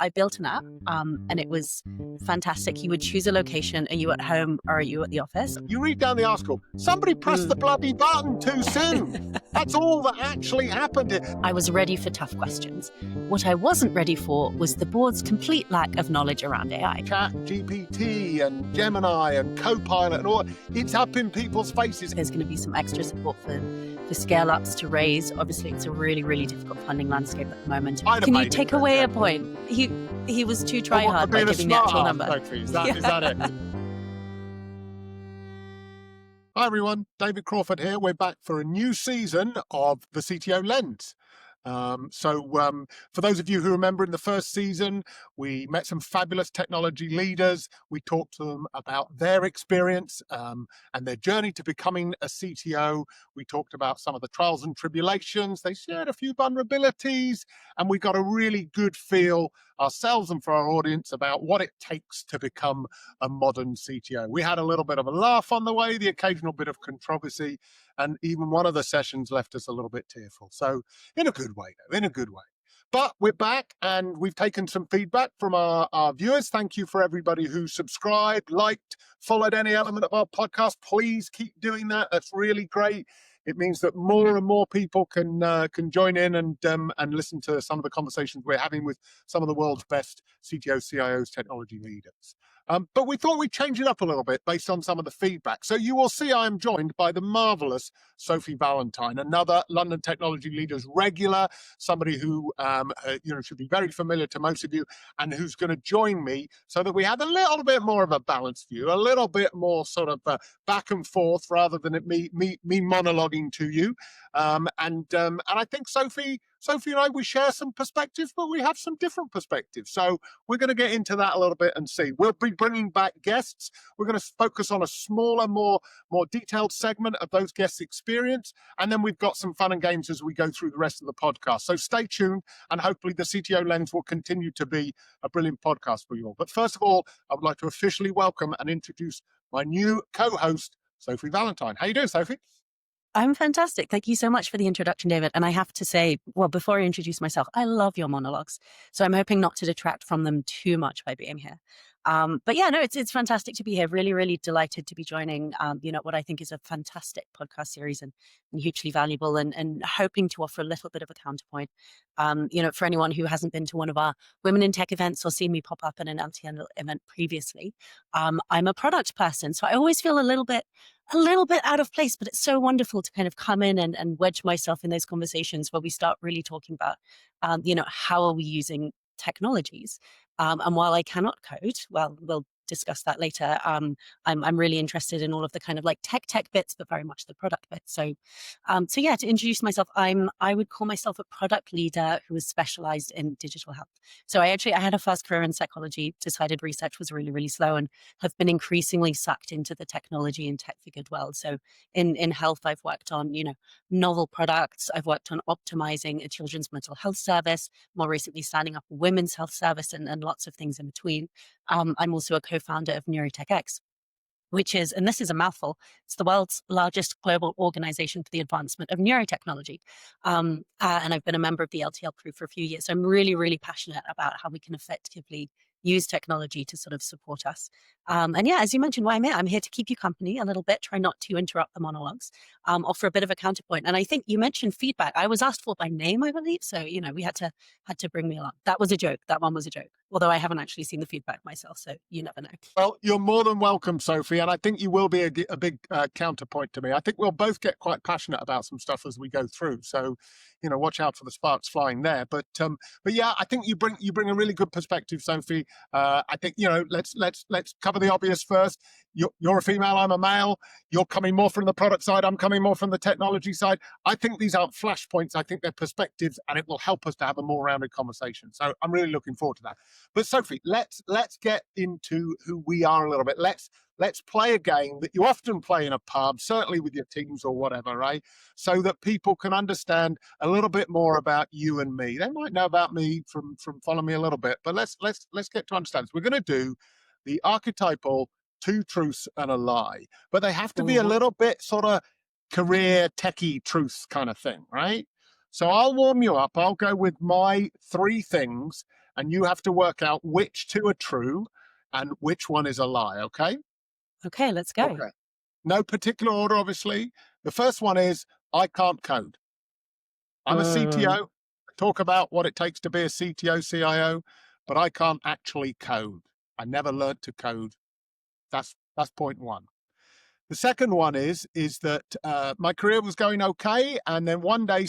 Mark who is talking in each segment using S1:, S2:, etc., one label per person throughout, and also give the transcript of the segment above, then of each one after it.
S1: I built an app, and it was fantastic. You would choose a location. Are you at home or are you at the office?
S2: You read down the article, somebody pressed the bloody button too soon. That's all that actually happened here.
S1: I was ready for tough questions. What I wasn't ready for was the board's complete lack of knowledge around AI.
S2: Chat, GPT and Gemini and Copilot and all, it's up in people's faces.
S1: There's going to be some extra support for scale-ups to raise. Obviously, it's a really, really difficult funding landscape at the moment. Can you take away a point? He was too try-hard by giving the actual number.
S2: Sophie, is that it? Hi everyone, David Crawford here. We're back for a new season of the CTO Lens. For those of you who remember, in the first season, we met some fabulous technology leaders. We talked to them about their experience and their journey to becoming a CTO. We talked about some of the trials and tribulations. They shared a few vulnerabilities, and we got a really good feel ourselves and for our audience about what it takes to become a modern CTO. We had a little bit of a laugh on the way, the occasional bit of controversy, and even one of the sessions left us a little bit tearful. So in a good way, though, in a good way. But we're back and we've taken some feedback from our viewers. Thank you for everybody who subscribed, liked, followed any element of our podcast. Please keep doing that. That's really great. It means that more and more people can join in and listen to some of the conversations we're having with some of the world's best CTOs, CIOs, technology leaders. But we thought we'd change it up a little bit based on some of the feedback. So you will see I am joined by the marvelous Sophie Valentine, another London Technology Leaders regular, somebody who should be very familiar to most of you, and who's going to join me so that we have a little bit more of a balanced view, a little bit more sort of back and forth rather than me monologuing to you. And I think Sophie and I, we share some perspectives, but we have some different perspectives. So we're going to get into that a little bit and see. We'll be bringing back guests. We're going to focus on a smaller, more detailed segment of those guests' experience. And then we've got some fun and games as we go through the rest of the podcast. So stay tuned, and hopefully the CTO Lens will continue to be a brilliant podcast for you all. But first of all, I would like to officially welcome and introduce my new co-host, Sophie Valentine. How you doing, Sophie?
S1: I'm fantastic. Thank you so much for the introduction, David. And I have to say, well, before I introduce myself, I love your monologues. So I'm hoping not to detract from them too much by being here. But yeah, no, it's fantastic to be here. Really, really delighted to be joining, what I think is a fantastic podcast series and hugely valuable, and hoping to offer a little bit of a counterpoint. For anyone who hasn't been to one of our Women in Tech events or seen me pop up in an LTN event previously, I'm a product person. So I always feel a little bit out of place, but it's so wonderful to kind of come in and wedge myself in those conversations where we start really talking about, how are we using technologies? And while I cannot code, well, we'll discuss that later. I'm really interested in all of the kind of like tech bits, but very much the product bits. So yeah, to introduce myself, I would call myself a product leader who is specialized in digital health. So I had a first career in psychology, decided research was really, really slow, and have been increasingly sucked into the technology and tech for good world. So in health, I've worked on, novel products. I've worked on optimizing a children's mental health service, more recently standing up a women's health service, and lots of things in between. I'm also a co-founder of NeuroTechX, which is, and this is a mouthful, it's the world's largest global organization for the advancement of neurotechnology. And I've been a member of the LTL crew for a few years. So I'm really, really passionate about how we can effectively use technology to sort of support us. And yeah, as you mentioned, why I'm here to keep you company a little bit, try not to interrupt the monologues, offer a bit of a counterpoint. And I think you mentioned feedback. I was asked for by name, I believe. So, we had to bring me along. That was a joke. That one was a joke. Although I haven't actually seen the feedback myself, so you never know.
S2: Well, you're more than welcome, Sophie, and I think you will be a big counterpoint to me. I think we'll both get quite passionate about some stuff as we go through. So, watch out for the sparks flying there. But yeah, I think you bring a really good perspective, Sophie. I think let's cover the obvious first. You're a female, I'm a male. You're coming more from the product side, I'm coming more from the technology side. I think these aren't flashpoints. I think they're perspectives, and it will help us to have a more rounded conversation. So I'm really looking forward to that. But Sophie, let's get into who we are a little bit. Let's play a game that you often play in a pub, certainly with your teams or whatever, right? So that people can understand a little bit more about you and me. They might know about me from following me a little bit, but let's get to understand this. We're going to do the archetypal 2 truths and a lie, but they have to be a little bit sort of career techie truths kind of thing, right? So I'll warm you up. I'll go with my 3 things, and you have to work out which two are true and which one is a lie, okay?
S1: Okay, let's go.
S2: Okay. No particular order, obviously. The first one is I can't code. I'm a
S1: Mm,
S2: CTO. I talk about what it takes to be a CTO, CIO, but I can't actually code. I never learned to code. That's point one. The second one is that my career was going okay, and then one day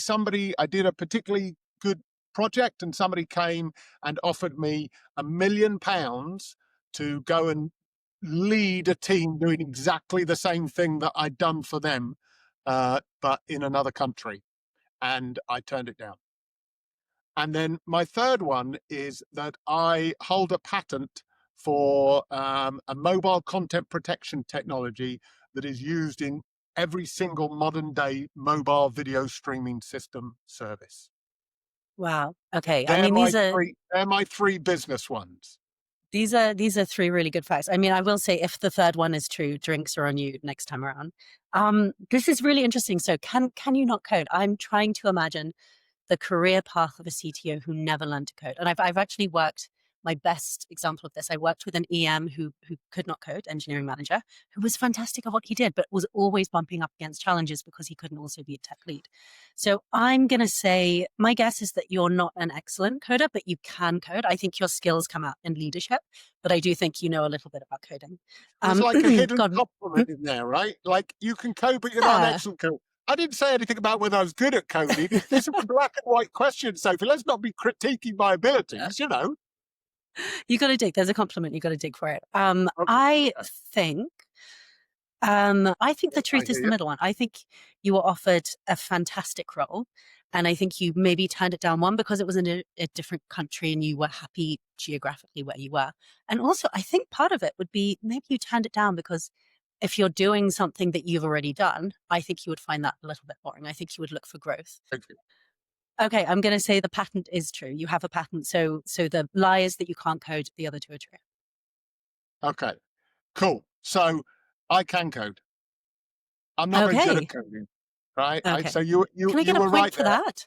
S2: I did a particularly good project, and somebody came and offered me £1 million to go and lead a team doing exactly the same thing that I'd done for them, but in another country, and I turned it down. And then my third one is that I hold a patent for a mobile content protection technology that is used in every single modern day mobile video streaming system service.
S1: wow. Okay. I mean,
S2: They're my three business ones.
S1: these are three really good facts. I mean, I will say if the third one is true, drinks are on you next time around. This is really interesting. So can you not code? I'm trying to imagine the career path of a CTO who never learned to code. And I've actually worked, my best example of this, I worked with an EM who could not code, engineering manager, who was fantastic at what he did, but was always bumping up against challenges because he couldn't also be a tech lead. So I'm going to say, my guess is that you're not an excellent coder, but you can code. I think your skills come out in leadership, but I do think you know a little bit about coding.
S2: There's like a hidden
S1: God,
S2: compliment in there, right? Like you can code, but you're not an
S1: yeah.
S2: excellent coder. I didn't say anything about whether I was good at coding. These are black and white questions, Sophie. Let's not be critiquing my abilities, you know.
S1: You got to dig. There's a compliment. You got to dig for it.
S2: Okay. Okay.
S1: Think I think the
S2: I
S1: truth is
S2: hear
S1: the
S2: you.
S1: middle one. I think you were offered a fantastic role. And I think you maybe turned it down, one, because it was in a different country and you were happy geographically where you were. And also, I think part of it would be maybe you turned it down because if you're doing something that you've already done, I think you would find that a little bit boring. I think you would look for growth.
S2: Thank you.
S1: Okay, I'm going to say the patent is true. You have a patent. So the lie is that you can't code. The other two are true.
S2: Okay. Cool. So I can code. I'm not very good at
S1: Okay.
S2: coding, right?
S1: Okay.
S2: So you you
S1: Can I
S2: you
S1: get a
S2: were
S1: point
S2: right
S1: for
S2: there.
S1: that?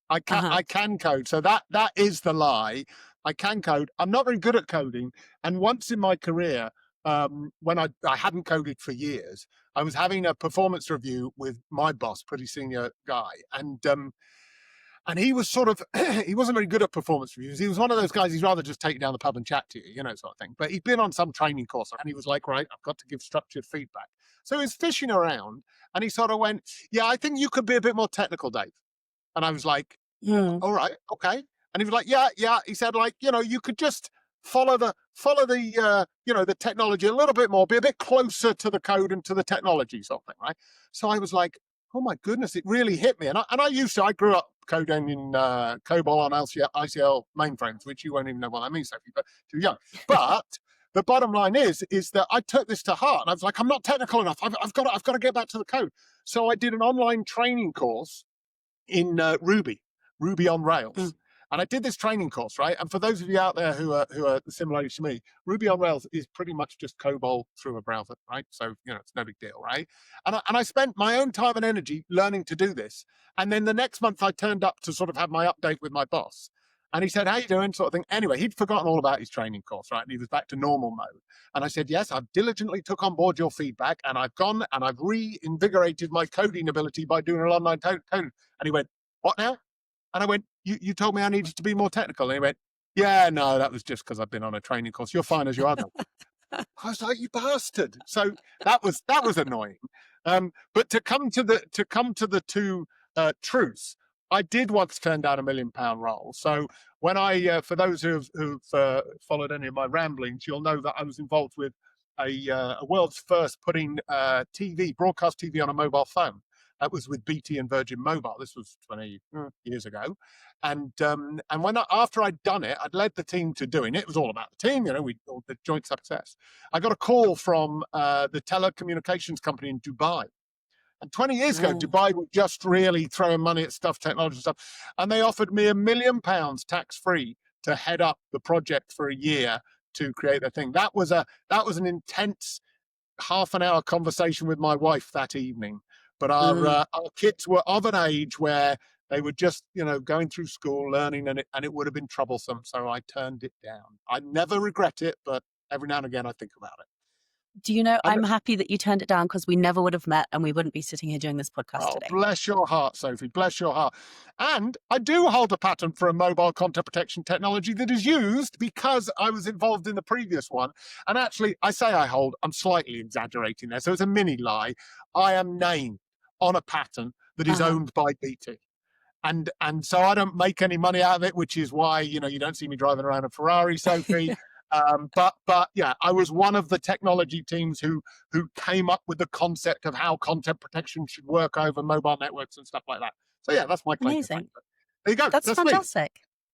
S2: I can code. So that is the lie. I can code. I'm not very good at coding. And once in my career, when I hadn't coded for years, I was having a performance review with my boss, pretty senior guy, and he was sort of he wasn't very good at performance reviews. He was one of those guys, he'd rather just take you down the pub and chat to you, you know, sort of thing. But he'd been on some training course and he was like, right, I've got to give structured feedback. So he was fishing around and he sort of went, yeah, I think you could be a bit more technical, Dave. And I was like,
S1: Mm,
S2: all right, okay. And he was like, yeah, yeah. He said, like, you know, you could just follow the the technology a little bit more, be a bit closer to the code and to the technology, sort of thing, right? So I was like, oh my goodness, it really hit me. I grew up coding in COBOL on ICL mainframes, which you won't even know what that means, Sophie, but too young. But the bottom line is that I took this to heart, and I was like, I'm not technical enough. I've got to get back to the code. So I did an online training course in Ruby on Rails.
S1: mm,
S2: And I did this training course, right? And for those of you out there who are similar to me, Ruby on Rails is pretty much just COBOL through a browser, right? So it's no big deal, right? And I spent my own time and energy learning to do this. And then the next month, I turned up to sort of have my update with my boss. And he said, "How you doing?" Sort of thing. Anyway, he'd forgotten all about his training course, right? And he was back to normal mode. And I said, "Yes, I've diligently took on board your feedback, and I've gone and I've reinvigorated my coding ability by doing an online code." And he went, "What now?" And I went, you told me I needed to be more technical. And he went, yeah, no, that was just because I've been on a training course. You're fine as you are. I was like, you bastard. So that was annoying. But to come to the two truths, I did once turn down £1 million role. So when for those who've followed any of my ramblings, you'll know that I was involved with a world's first putting broadcast TV on a mobile phone. That was with BT and Virgin Mobile. This was 20 years ago, and after I'd done it, I'd led the team to doing it. It was all about the team, the joint success. I got a call from the telecommunications company in Dubai. And 20 years ago,
S1: mm,
S2: Dubai was just really throwing money at technology stuff. And they offered me £1 million tax-free to head up the project for a year to create their thing. That was an intense half-an-hour conversation with my wife that evening. But
S1: mm.
S2: our kids were of an age where They were just, going through school, learning, and it would have been troublesome. So I turned it down. I never regret it, but every now and again I think about it.
S1: Do you know,
S2: And
S1: I'm happy that you turned it down because we never would have met and we wouldn't be sitting here doing this podcast
S2: oh,
S1: today.
S2: bless your heart, Sophie. Bless your heart. And I do hold a patent for a mobile content protection technology that is used because I was involved in the previous one. And actually, I say I hold, I'm slightly exaggerating there. So it's a mini lie. I am named on a patent that is
S1: Uh-huh.
S2: owned by BT. And so I don't make any money out of it, which is why you don't see me driving around a Ferrari, Sophie. But yeah, I was one of the technology teams who came up with the concept of how content protection should work over mobile networks and stuff like that. So yeah, that's my claim to fame.
S1: Amazing.
S2: But there you go.
S1: That's
S2: That's me.
S1: fantastic.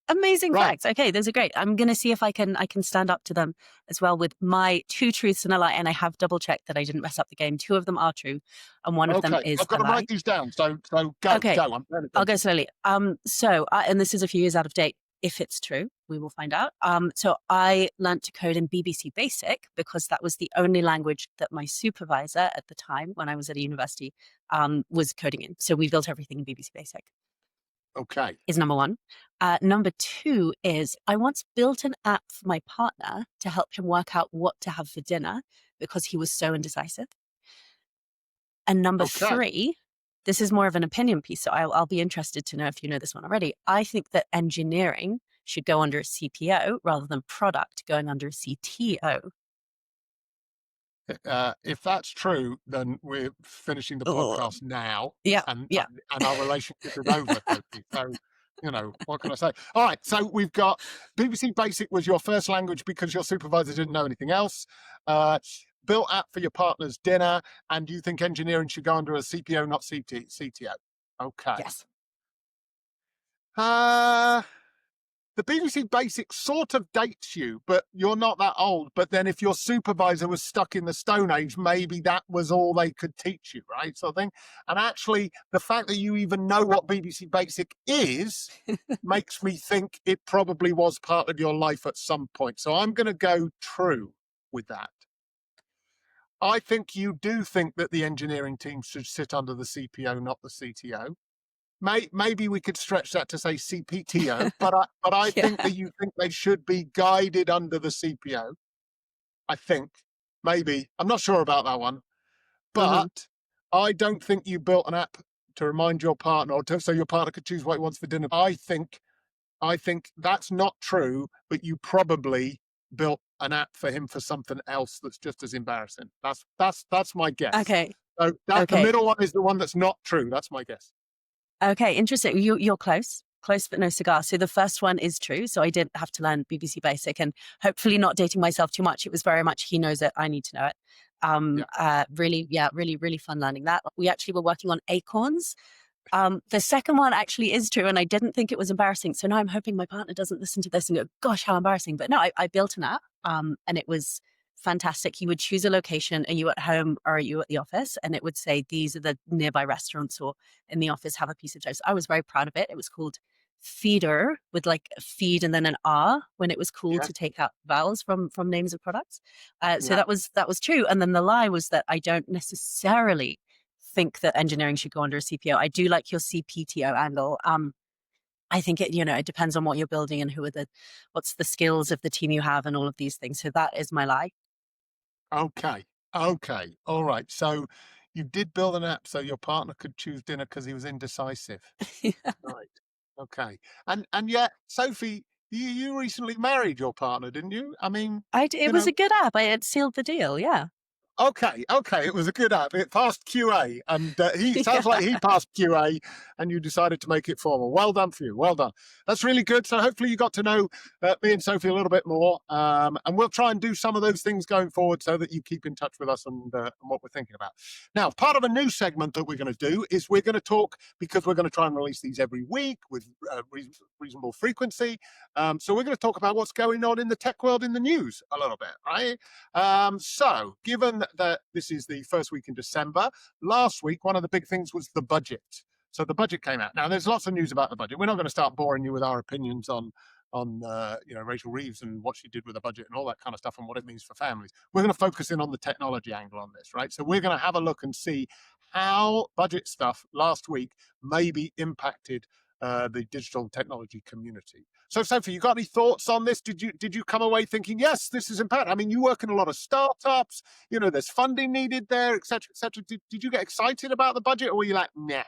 S1: Amazing
S2: Right.
S1: facts. Okay, those are great. I'm gonna see if I can stand up to them as well with my 2 truths and a lie, and I have double checked that I didn't mess up the game. 2 of them are true, and 1 of them
S2: Okay.
S1: is
S2: I've got
S1: a
S2: to
S1: lie.
S2: write these down. So go
S1: Okay,
S2: go. I'm paying
S1: I'll go
S2: attention.
S1: slowly. And this is a few years out of date. If it's true, we will find out. So I learnt to code in BBC Basic because that was the only language that my supervisor at the time, when I was at a university, was coding in. So we built everything in BBC Basic.
S2: Okay.
S1: Is number 1. Number 2 is I once built an app for my partner to help him work out what to have for dinner because he was so indecisive. And number
S2: Okay.
S1: 3, this is more of an opinion piece, so I'll be interested to know if you know this one already. I think that engineering should go under a CPO rather than product going under a CTO.
S2: If that's true, then we're finishing the
S1: Ugh.
S2: podcast now,
S1: Yeah,
S2: and
S1: yeah.
S2: and our relationship is over, Sophie. So, what can I say? All right, so we've got BBC Basic was your first language because your supervisor didn't know anything else. Uh, Built app for your partner's dinner, and you think engineering should go under a CPO, not CTO. Okay.
S1: Yes.
S2: Uh, the BBC Basic sort of dates you, but you're not that old. But then if your supervisor was stuck in the Stone Age, maybe that was all they could teach you, right? So I think, and actually the fact that you even know what BBC Basic is makes me think it probably was part of your life at some point. So I'm going to go true with that. I think you do think that the engineering team should sit under the CPO, not the CTO. Maybe we could stretch that to say CPTO, but I think
S1: Yeah.
S2: that you think they should be guided under the CPO. I think maybe I'm not sure about that one,
S1: Mhm.
S2: but I don't think you built an app to remind your partner or so your partner could choose what he wants for dinner. I think that's not true, but you probably built an app for him for something else that's just as embarrassing. That's my guess.
S1: Okay.
S2: So that the
S1: Okay.
S2: middle one is the one that's not true. That's my guess.
S1: Okay, interesting. You're close but no cigar. So the first one is true. So I did have to learn BBC Basic, and hopefully not dating myself too much. It was very much he knows it, I need to know it.
S2: Yeah.
S1: Really, yeah, really, really fun learning that. We actually were working on acorns. The second one actually is true, and I didn't think it was embarrassing. So now I'm hoping my partner doesn't listen to this and go, "Gosh, how embarrassing!" But no, I built an app, and it was fantastic. You would choose a location: are you at home or are you at the office? And it would say these are the nearby restaurants, or in the office have a piece of toast. I was very proud of it. It was called Feeder with like a feed and then an R when it was cool
S2: Yeah.
S1: to take out vowels from names of products. So
S2: Yeah.
S1: that was true. And then the lie was that I don't necessarily think that engineering should go under a CPO. I do like your CPTO angle. I think it depends on what you're building and what's the skills of the team you have and all of these things. So that is my lie.
S2: Okay. Okay. All right. So you did build an app so your partner could choose dinner because he was indecisive. Right. Okay. And yet, Sophie, you recently married your partner, didn't you? I mean,
S1: It
S2: you
S1: was
S2: know,
S1: a good app. I had sealed the deal. Yeah.
S2: okay, it was a good app. It passed QA, and he sounds like he passed QA, and you decided to make it formal. Well done for you. Well done. That's really good. So hopefully you got to know me and Sophie a little bit more, and we'll try and do some of those things going forward so that you keep in touch with us and what we're thinking about. Now, part of a new segment that we're going to do is we're going to talk because we're going to try and release these every week with reasonable frequency. So we're going to talk about what's going on in the tech world in the news a little bit, right? So, given that this is the first week in December, last week, one of the big things was the budget. So the budget came out. Now, there's lots of news about the budget. We're not going to start boring you with our opinions on Rachel Reeves and what she did with the budget and all that kind of stuff and what it means for families. We're going to focus in on the technology angle on this, right? So we're going to have a look and see how budget stuff last week maybe impacted the digital and technology community. So, Sophie, you got any thoughts on this? Did you come away thinking, yes, this is important? I mean, you work in a lot of startups. You know, there's funding needed there, et cetera, et cetera. Did you get excited about the budget, or were you like, nah?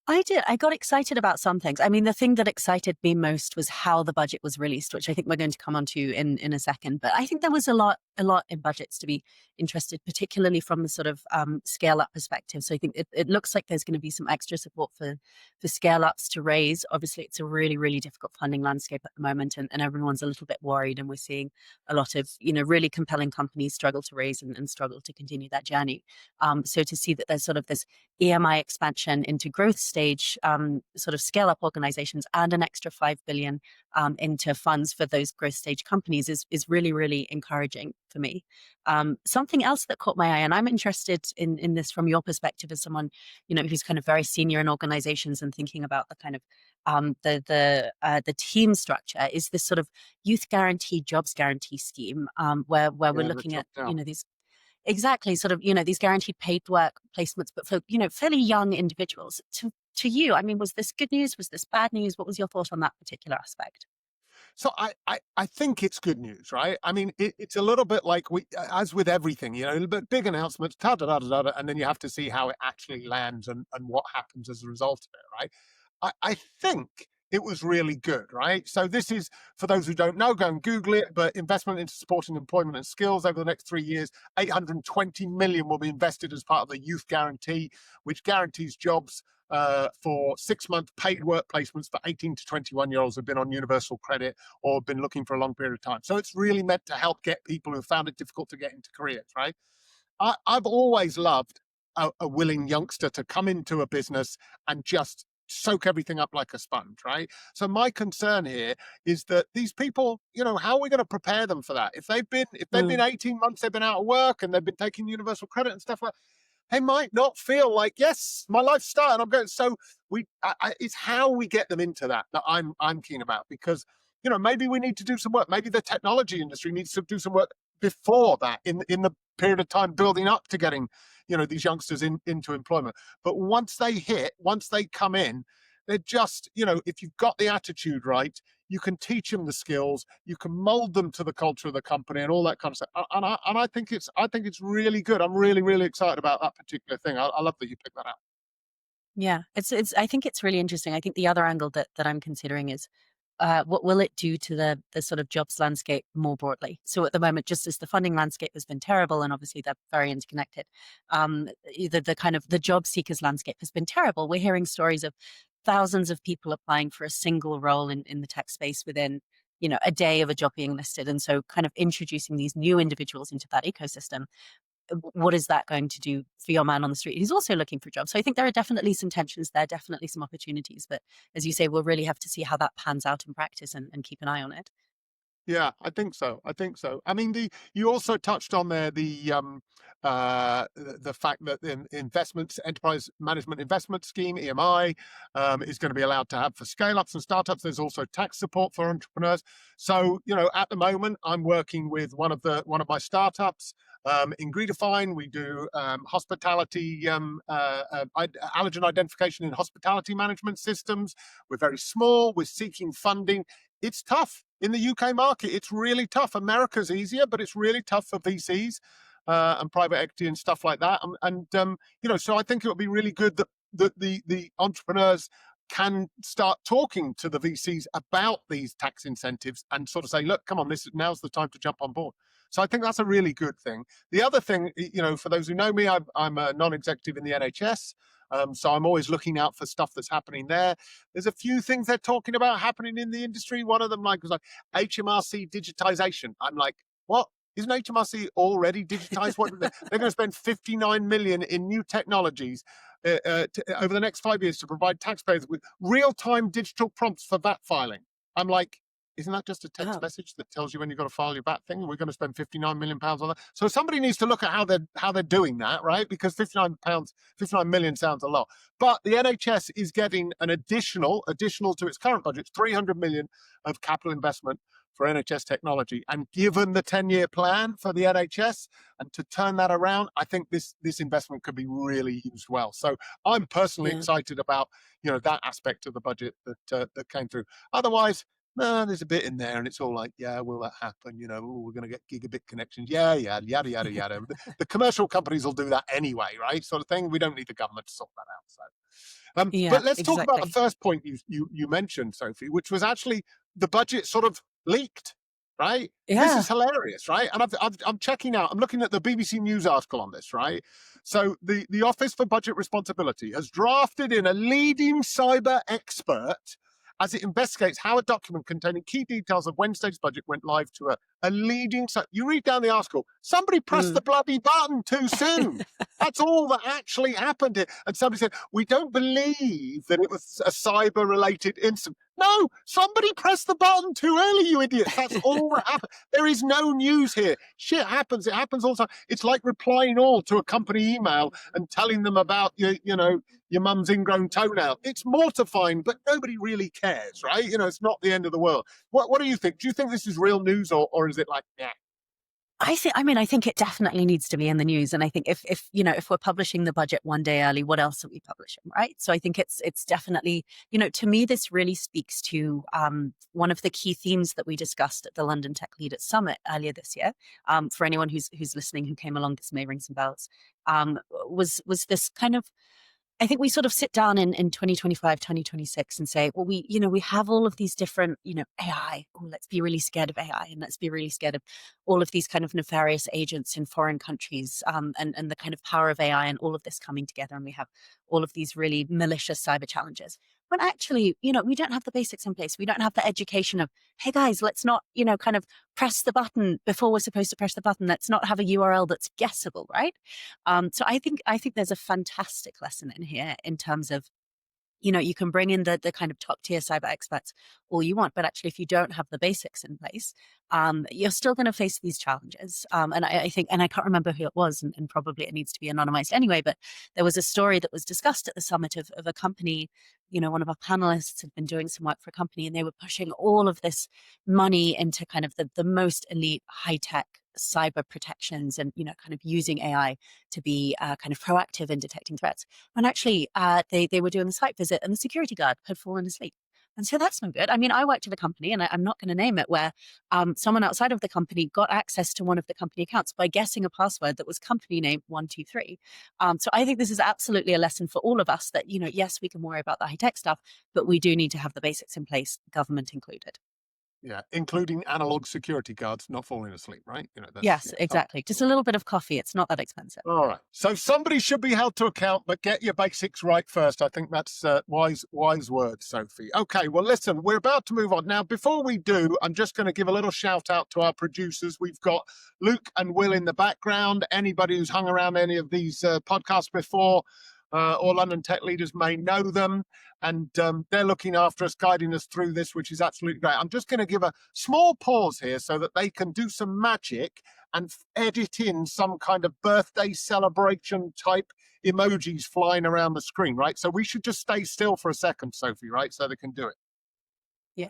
S1: I did. I got excited about some things. I mean, the thing that excited me most was how the budget was released, which I think we're going to come on to in a second. But I think there was a lot in budgets to be interested, particularly from the sort of scale up perspective. So I think it looks like there's going to be some extra support for scale ups to raise. Obviously, it's a really difficult funding landscape at the moment, and everyone's a little bit worried. And we're seeing a lot of really compelling companies struggle to raise and struggle to continue that journey. So to see that there's sort of this EMI expansion into growth stage sort of scale up organizations and an extra 5 billion into funds for those growth stage companies is really encouraging for me. Something else that caught my eye, and I'm interested in this from your perspective as someone who's kind of very senior in organizations and thinking about the kind of the team structure, is this sort of youth guarantee, jobs guarantee scheme, where we're
S2: Yeah, the
S1: looking
S2: top
S1: at
S2: down.
S1: these. Exactly, sort of, these guaranteed paid work placements, but for, fairly young individuals. To you, I mean, was this good news? Was this bad news? What was your thought on that particular aspect?
S2: So I think it's good news, right? I mean, it's a little bit like as with everything, a little bit big announcements, da da da da da, and then you have to see how it actually lands and what happens as a result of it, right? I think it was really good, right? So this is, for those who don't know, go and Google it, but investment into supporting employment and skills over the next 3 years, 820 million will be invested as part of the youth guarantee, which guarantees jobs for 6-month paid work placements for 18 to 21-year-olds who've been on universal credit or been looking for a long period of time. So it's really meant to help get people who found it difficult to get into careers, right? I've always loved a willing youngster to come into a business and just soak everything up like a sponge, right? So my concern here is that these people, how are we going to prepare them for that? If they've been 18 months, they've been out of work and they've been taking universal credit and stuff like that, they might not feel like, yes, my life's starting. I'm going. So it's how we get them into that I'm keen about, because maybe we need to do some work. Maybe the technology industry needs to do some work before that, in the period of time building up to getting these youngsters into employment. But once they come in, they're just, if you've got the attitude right, you can teach them the skills, you can mold them to the culture of the company and all that kind of stuff. And I think it's really good. I'm really excited about that particular thing. I love that you picked that out.
S1: Yeah, it's. I think it's really interesting. I think the other angle that I'm considering is what will it do to the sort of jobs landscape more broadly? So at the moment, just as the funding landscape has been terrible, and obviously they're very interconnected, the kind of the job seekers landscape has been terrible. We're hearing stories of thousands of people applying for a single role in the tech space within a day of a job being listed, and so kind of introducing these new individuals into that ecosystem. What is that going to do for your man on the street who's also looking for jobs? So I think there are definitely some tensions there, definitely some opportunities. But as you say, we'll really have to see how that pans out in practice and keep an eye on it.
S2: Yeah, I think so. I mean, you also touched on there the fact that the investments enterprise management investment scheme (EMI) is going to be allowed to have for scale ups and startups. There's also tax support for entrepreneurs. So at the moment, I'm working with one of my startups in Greedifine. We do hospitality allergen identification in hospitality management systems. We're very small. We're seeking funding. It's tough in the UK market. It's really tough. America's easier, but it's really tough for VCs and private equity and stuff like that. So I think it would be really good that the entrepreneurs can start talking to the VCs about these tax incentives and sort of say, look, come on, now's the time to jump on board. So I think that's a really good thing. The other thing, for those who know me, I'm a non-executive in the NHS. So I'm always looking out for stuff that's happening there. There's a few things they're talking about happening in the industry. One of them was like HMRC digitization. I'm like, what? Isn't HMRC already digitized? What they're going to spend 59 million in new technologies over the next 5 years to provide taxpayers with real-time digital prompts for VAT filing. I'm like, isn't that just a text
S1: Oh,
S2: message that tells you when you've got to file your VAT thing? We're going to spend 59 million pounds on that. So somebody needs to look at how they're doing that, right? Because 59 million sounds a lot. But the NHS is getting an additional to its current budget, 300 million of capital investment for NHS technology. And given the 10-year plan for the NHS and to turn that around, I think this investment could be really used well. So I'm personally
S1: Yeah.
S2: excited about that aspect of the budget that came through. Otherwise, no, there's a bit in there, and it's all like, yeah, will that happen? We're going to get gigabit connections. Yeah, yada, yada, yada. The commercial companies will do that anyway, right? Sort of thing. We don't need the government to sort that out. So,
S1: Yeah,
S2: but let's talk about the
S1: exactly.
S2: first point you mentioned, Sophie, which was actually the budget sort of leaked, right? This
S1: Yeah.
S2: is hilarious, right? And I'm checking out. I'm looking at the BBC News article on this, right? So the Office for Budget Responsibility has drafted in a leading cyber expert as it investigates how a document containing key details of Wednesday's budget went live to a leading. So you read down the article. Somebody pressed
S1: Mm.
S2: the bloody button too soon. That's all that actually happened here. And somebody said, we don't believe that it was a cyber-related incident. No, somebody pressed the button too early, you idiots. That's all that happened. There is no news here. Shit happens. It happens all the time. It's like replying all to a company email and telling them about your mum's ingrown toenail. It's mortifying, but nobody really cares, right? It's not the end of the world. What do you think? Do you think this is real news or is it like, yeah?
S1: I think it definitely needs to be in the news. And I think if we're publishing the budget one day early, what else are we publishing, right? So I think it's definitely, to me, this really speaks to one of the key themes that we discussed at the London Tech Leaders Summit earlier this year. For anyone who's listening who came along, this may ring some bells. Was this kind of, I think we sort of sit down in 2025, 2026 and say, well, we have all of these different, AI. Oh, let's be really scared of AI, and let's be really scared of all of these kind of nefarious agents in foreign countries, and the kind of power of AI and all of this coming together. And we have all of these really malicious cyber challenges. But actually, we don't have the basics in place. We don't have the education of, hey guys, let's not, kind of press the button before we're supposed to press the button. Let's not have a URL that's guessable, right? So I think there's a fantastic lesson in here in terms of, you can bring in the kind of top tier cyber experts all you want, but actually, if you don't have the basics in place, you're still going to face these challenges. And I think, and I can't remember who it was, and probably it needs to be anonymized anyway, but there was a story that was discussed at the summit of a company. One of our panelists had been doing some work for a company, and they were pushing all of this money into kind of the most elite high tech cyber protections and, kind of using AI to be kind of proactive in detecting threats. And actually, they were doing the site visit, and the security guard had fallen asleep. And so that's no good. I mean, I worked at a company, and I'm not going to name it, where someone outside of the company got access to one of the company accounts by guessing a password that was company name 123. So I think this is absolutely a lesson for all of us that, yes, we can worry about the high tech stuff, but we do need to have the basics in place, government included.
S2: Yeah, including analog security guards not falling asleep, right? That's
S1: Yes, exactly. Just a little bit of coffee. It's not that expensive.
S2: all right. So somebody should be held to account, but get your basics right first. I think that's wise words, Sophie. Okay, well, listen, we're about to move on. Now, before we do, I'm just going to give a little shout out to our producers. We've got Luke and Will in the background. Anybody who's hung around any of these podcasts before, or London Tech Leaders may know them, and they're looking after us, guiding us through this, which is absolutely great. I'm just going to give a small pause here so that they can do some magic and edit in some kind of birthday celebration type emojis flying around the screen, right? So we should just stay still for a second, Sophie, right? So they can do it.
S1: Yeah.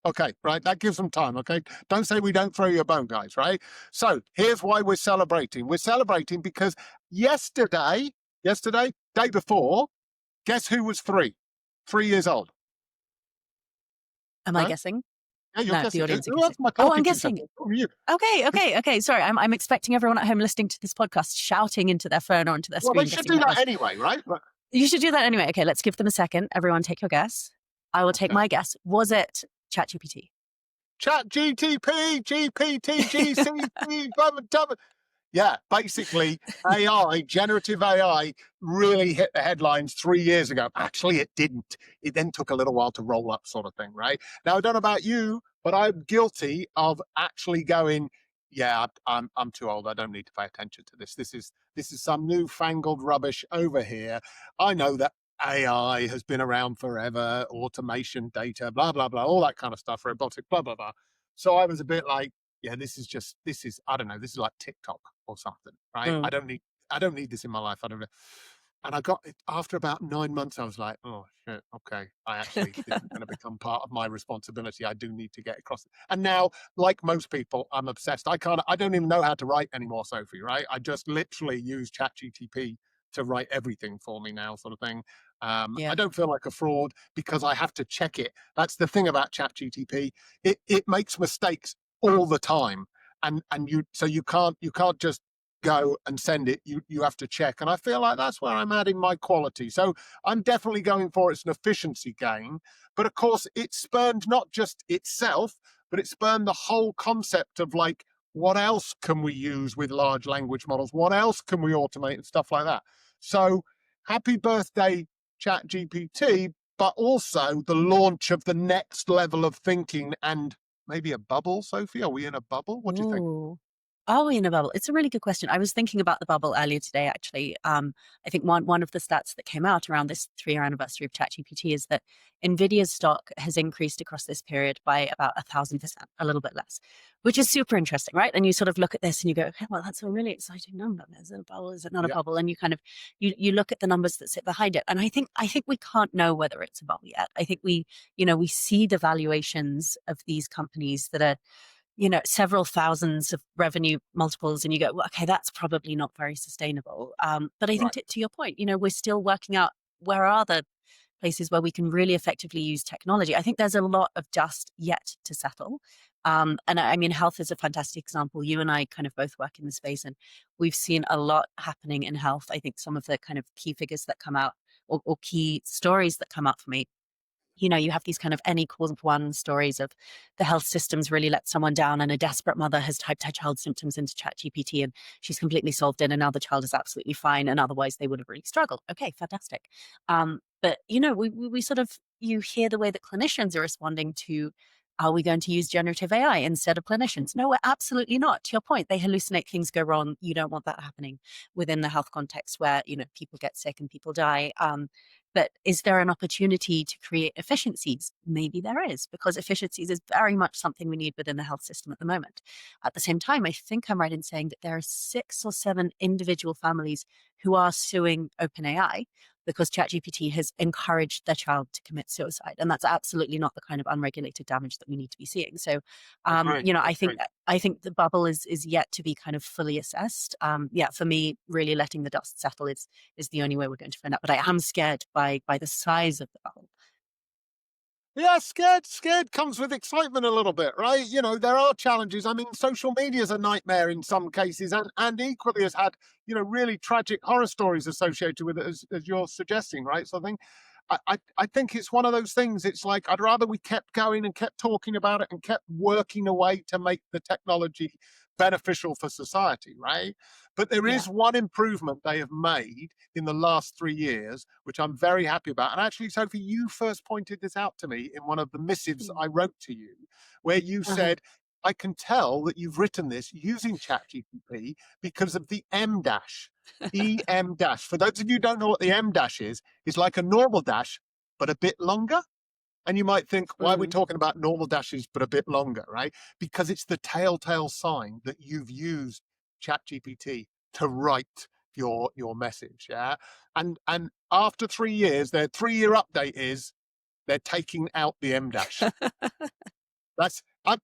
S2: Okay, right. That gives them time. Okay. Don't say we don't throw you a bone, guys, right? So here's why we're celebrating. We're celebrating because yesterday, day before, guess who was 3 years old?
S1: Am I
S2: Huh?
S1: guessing?
S2: Yeah, you're
S1: No, the
S2: guessing.
S1: audience are
S2: Who else
S1: guessing.
S2: am I
S1: Oh, I'm
S2: talking to?
S1: guessing.
S2: Sophie? Who are you?
S1: Okay. Sorry, I'm expecting everyone at home listening to this podcast shouting into their phone or into their
S2: Well, they
S1: screen,
S2: should
S1: guessing
S2: do
S1: who it
S2: that
S1: was.
S2: anyway, right?
S1: You should do that anyway. Okay, let's give them a second. Everyone, take your guess. I will take
S2: Okay.
S1: my guess. Was it ChatGPT?
S2: Chat GTP, GPT, GCP, yeah, basically AI, generative AI really hit the headlines 3 years ago. Actually, it didn't. It then took a little while to roll up, sort of thing, right? Now, I don't know about you, but I'm guilty of actually going, yeah, I'm too old. I don't need to pay attention to this. This is some newfangled rubbish over here. I know that AI has been around forever, automation, data, blah, blah, blah, all that kind of stuff, robotic, blah, blah, blah. So I was a bit like, yeah, this is, I don't know, this is like TikTok or something, right?
S1: Mm.
S2: I don't need this in my life. I don't know. And I got it after about 9 months, I was like, "Oh, shit, okay. This is gonna become part of my responsibility. I do need to get across it." And now, like most people, I'm obsessed. I don't even know how to write anymore, Sophie, right? I just literally use ChatGTP to write everything for me now, sort of thing. I
S1: Yeah.
S2: don't feel like a fraud because I have to check it. That's the thing about ChatGTP. It makes mistakes all the time. And you can't just go and send it. You have to check. And I feel like that's where I'm adding my quality. So I'm definitely going for it's an efficiency gain. But of course, it spurned not just itself, but it spurned the whole concept of like, what else can we use with large language models? What else can we automate and stuff like that? So happy birthday, Chat GPT, but also the launch of the next level of thinking and maybe a bubble, Sophie. Are we in a bubble? What do you think?
S1: Ooh. Are we in a bubble? It's a really good question. I was thinking about the bubble earlier today, actually. I think one of the stats that came out around this 3-year anniversary of ChatGPT is that Nvidia's stock has increased across this period by about 1,000%, a little bit less, which is super interesting, right? And you sort of look at this and you go, okay, well, that's a really exciting number. Is it a bubble? Is it not a
S2: Yeah,
S1: bubble? And you kind of you look at the numbers that sit behind it. And I think we can't know whether it's a bubble yet. I think we see the valuations of these companies that are several thousands of revenue multiples, and you go, well, okay, that's probably not very sustainable. But I think
S2: right.
S1: to your point, we're still working out where are the places where we can really effectively use technology. I think there's a lot of dust yet to settle. And I mean, health is a fantastic example. You and I kind of both work in the space, and we've seen a lot happening in health. I think some of the kind of key figures that come out or key stories that come out for me, you have these kind of N equals one stories of the health systems really let someone down, and a desperate mother has typed her child's symptoms into ChatGPT and she's completely solved it, and now the child is absolutely fine, and otherwise they would have really struggled. Okay, fantastic. But we sort of you hear the way that clinicians are responding to. Are we going to use generative AI instead of clinicians? No, we're absolutely not. To your point, they hallucinate, things go wrong. You don't want that happening within the health context where people get sick and people die. But is there an opportunity to create efficiencies? Maybe there is, because efficiencies is very much something we need within the health system at the moment. At the same time, I think I'm right in saying that there are 6 or 7 individual families who are suing OpenAI because ChatGPT has encouraged their child to commit suicide. And that's absolutely not the kind of unregulated damage that we need to be seeing. So,
S2: Agree. Agree.
S1: I think the bubble is yet to be kind of fully assessed. Yeah, for me, really letting the dust settle is the only way we're going to find out. But I am scared by the size of the bubble.
S2: Yeah, scared comes with excitement a little bit, right? There are challenges. I mean, social media is a nightmare in some cases, and equally has had, really tragic horror stories associated with it, as you're suggesting, right? So I think it's one of those things. It's like I'd rather we kept going and kept talking about it and kept working away to make the technology beneficial for society, right? But there
S1: Yeah.
S2: is one improvement they have made in the last 3 years, which I'm very happy about. And actually, Sophie, you first pointed this out to me in one of the missives
S1: Mm.
S2: I wrote to you, where you
S1: Uh-huh.
S2: said, I can tell that you've written this using ChatGPT because of the M dash. EM dash. For those of you who don't know what the M dash is like a normal dash, but a bit longer. And you might think, why are we
S1: Mm.
S2: talking about normal dashes but a bit longer, right? Because it's the telltale sign that you've used ChatGPT to write your message. Yeah. And after 3 years, their 3-year update is they're taking out the M dash.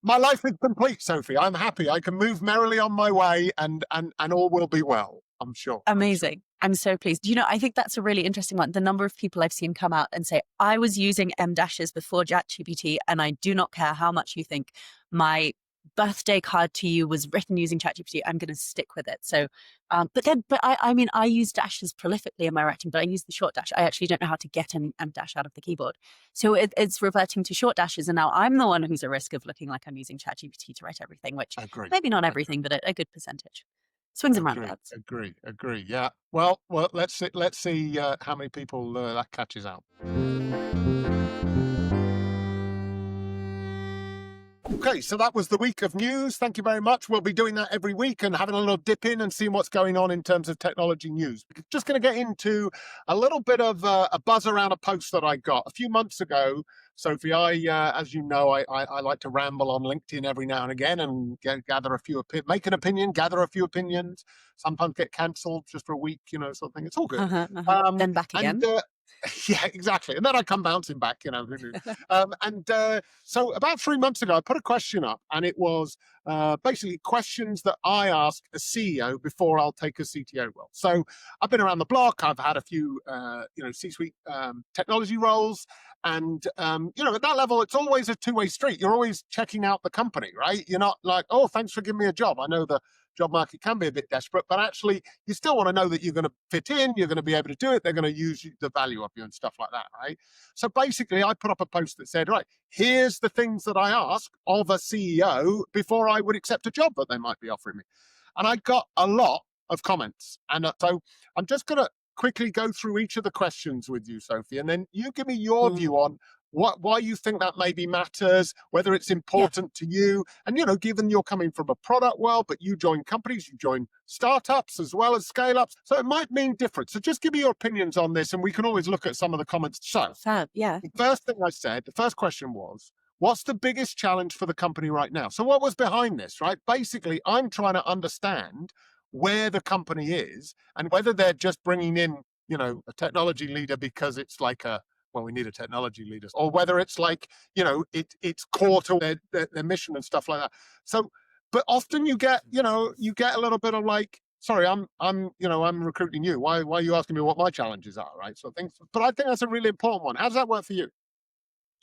S2: My life is complete, Sophie. I'm happy. I can move merrily on my way, and all will be well. I'm sure. I'm sure.
S1: Amazing. I'm so pleased. I think that's a really interesting one. The number of people I've seen come out and say, I was using M dashes before ChatGPT, and I do not care how much you think my birthday card to you was written using ChatGPT. I'm going to stick with it. So, but I mean, I use dashes prolifically in my writing, but I use the short dash. I actually don't know how to get an M dash out of the keyboard. So it's reverting to short dashes. And now I'm the one who's at risk of looking like I'm using ChatGPT to write everything, which
S2: Agree.
S1: maybe not
S2: Agree.
S1: everything, but a good percentage. Swings and
S2: Agree.
S1: roundabouts.
S2: Agree. Agree. Yeah. Well. Let's see how many people that catches out. Okay, so that was the week of news. Thank you very much. We'll be doing that every week and having a little dip in and seeing what's going on in terms of technology news. We're just going to get into a little bit of a buzz around a post that I got a few months ago. Sophie, as you know, I like to ramble on LinkedIn every now and again and gather a few, make an opinion, gather a few opinions. Sometimes get cancelled just for a week, sort of thing. It's all good.
S1: Uh-huh, uh-huh.
S2: Um,
S1: Then back
S2: and
S1: again.
S2: yeah, exactly. And then I come bouncing back, who knew? So about 3 months ago, I put a question up, and it was basically questions that I ask a CEO before I'll take a CTO role. So I've been around the block. I've had a few, C-suite technology roles. And, at that level, it's always a two-way street. You're always checking out the company, right? You're not like, oh, thanks for giving me a job. I know the job market can be a bit desperate, but actually you still want to know that you're going to fit in, you're going to be able to do it, they're going to use the value of you and stuff like that, right? So basically, I put up a post that said, right, here's the things that I ask of a CEO before I would accept a job that they might be offering me. And I got a lot of comments. And so I'm just going to quickly go through each of the questions with you, Sophie, and then you give me your
S1: Mm,
S2: view on why you think that maybe matters, whether it's
S1: yeah,
S2: important to you. And, given you're coming from a product world, but you join companies, you join startups as well as scale ups. So it might mean different. So just give me your opinions on this, and we can always look at some of the comments. So
S1: fab. Yeah.
S2: the first thing I said, the first question was, what's the biggest challenge for the company right now? So what was behind this, right? Basically, I'm trying to understand where the company is and whether they're just bringing in, a technology leader because it's like well, we need a technology leader, or whether it's like, it's core to their mission and stuff like that. So, but often you get a little bit of like, sorry, I'm recruiting you. Why are you asking me what my challenges are, right? So things, but I think that's a really important one. How does that work for you?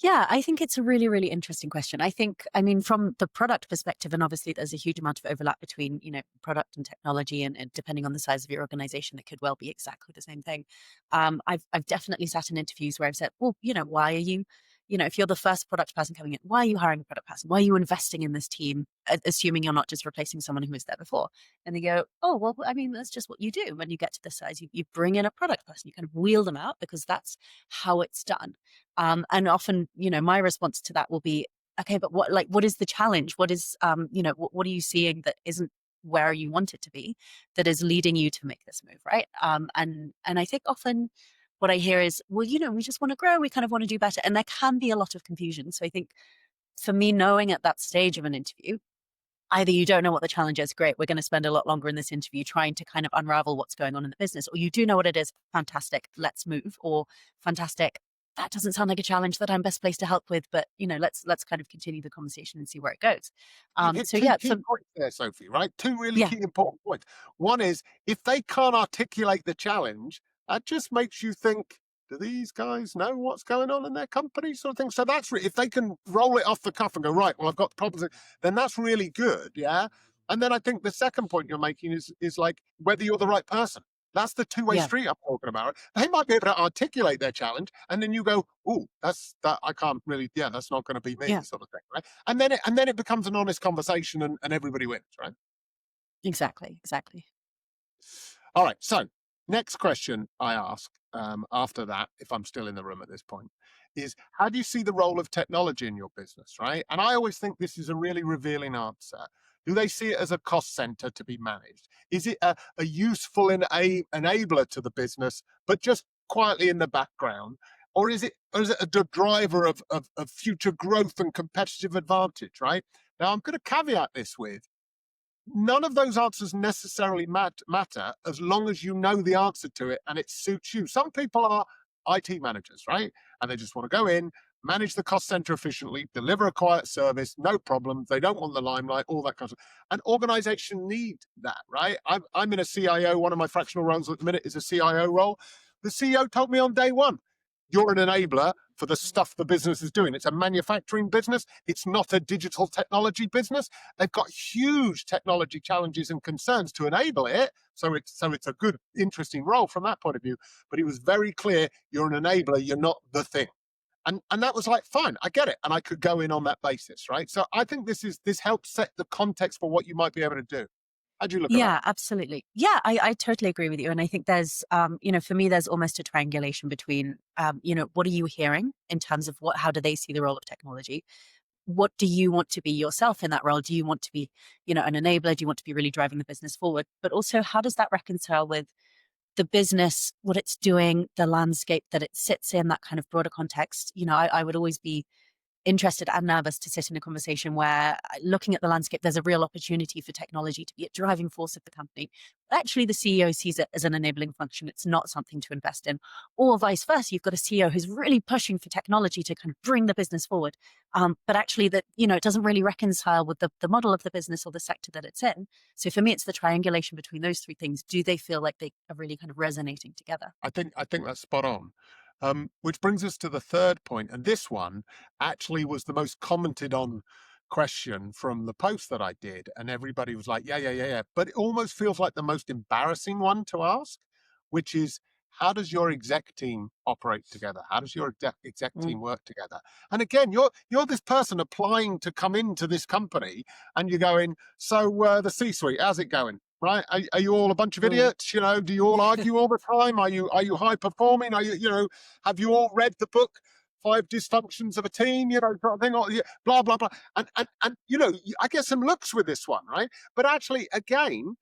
S1: Yeah, I think it's a really, really interesting question. I mean, from the product perspective, and obviously there's a huge amount of overlap between, product and technology, and depending on the size of your organization, it could well be exactly the same thing. I've definitely sat in interviews where I've said, well, why are you, if you're the first product person coming in, why are you hiring a product person? Why are you investing in this team, assuming you're not just replacing someone who was there before? And they go, oh, well, I mean, that's just what you do when you get to this size. You bring in a product person, you kind of wheel them out because that's how it's done. And often, my response to that will be, okay, but what is the challenge? What is, what are you seeing that isn't where you want it to be, that is leading you to make this move, right? And I think often what I hear is, well, we just want to grow, we kind of want to do better, and there can be a lot of confusion. So I think for me, knowing at that stage of an interview, either you don't know what the challenge is, great, we're going to spend a lot longer in this interview trying to kind of unravel what's going on in the business, or you do know what it is, fantastic, let's move, or fantastic, that doesn't sound like a challenge that I'm best placed to help with, but let's kind of continue the conversation and see where it goes.
S2: You've hit
S1: So
S2: two
S1: yeah,
S2: key points there, Sophie, right? Two really
S1: yeah,
S2: key important points. One is if they can't articulate the challenge, that just makes you think, do these guys know what's going on in their company, sort of thing? So that's if they can roll it off the cuff and go, right, well, I've got problems, then that's really good, yeah. And then I think the second point you're making is like whether you're the right person. That's the two-way
S1: yeah,
S2: street I'm talking about. They might be able to articulate their challenge, and then you go, "Oh, that's that. I can't really. Yeah, that's not going to be me,"
S1: yeah,
S2: sort of thing, right? And then it becomes an honest conversation, and everybody wins, right?
S1: exactly.
S2: All right. So next question I ask after that, if I'm still in the room at this point, is how do you see the role of technology in your business, right? And I always think this is a really revealing answer. Do they see it as a cost center to be managed? Is it a useful enabler to the business, but just quietly in the background? Or is it a driver of future growth and competitive advantage, right? Now, I'm going to caveat this with none of those answers necessarily matter as long as you know the answer to it and it suits you. Some people are IT managers, right? And they just want to go in, manage the cost center efficiently, deliver a quiet service, no problem. They don't want the limelight, all that kind of stuff. An organization need that, right? I'm in a CIO. One of my fractional roles at the minute is a CIO role. The CEO told me on day one, you're an enabler for the stuff the business is doing. It's a manufacturing business. It's not a digital technology business. They've got huge technology challenges and concerns to enable it. So it's a good, interesting role from that point of view. But it was very clear you're an enabler, you're not the thing. And that was like, fine, I get it. And I could go in on that basis, right? So I think this helps set the context for what you might be able to do. How do you look at that?
S1: Yeah, absolutely. Yeah, I totally agree with you. And I think there's, for me, there's almost a triangulation between, what are you hearing in terms of how do they see the role of technology? What do you want to be yourself in that role? Do you want to be, an enabler? Do you want to be really driving the business forward? But also, how does that reconcile with the business, what it's doing, the landscape that it sits in, that kind of broader context. I would always be interested and nervous to sit in a conversation where looking at the landscape, there's a real opportunity for technology to be a driving force of the company. But actually, the CEO sees it as an enabling function. It's not something to invest in. Or vice versa, you've got a CEO who's really pushing for technology to kind of bring the business forward. But actually that, it doesn't really reconcile with the model of the business or the sector that it's in. So for me, it's the triangulation between those three things. Do they feel like they are really kind of resonating together?
S2: I think that's spot on. Which brings us to the third point, and this one actually was the most commented on question from the post that I did, and everybody was like, "Yeah, yeah, yeah, yeah." But it almost feels like the most embarrassing one to ask, which is, how does your exec team operate together? How does your exec team
S1: Mm.
S2: work together? And again, you're this person applying to come into this company, and you're going, "So the C-suite, how's it going?" Right? Are you all a bunch of
S1: Mm.
S2: idiots? Do you all argue all the time? Are you high performing? Have you all read the book Five Dysfunctions of a Team? Sort of thing. Or, yeah, blah blah blah. And I get some looks with this one, right? But actually, again,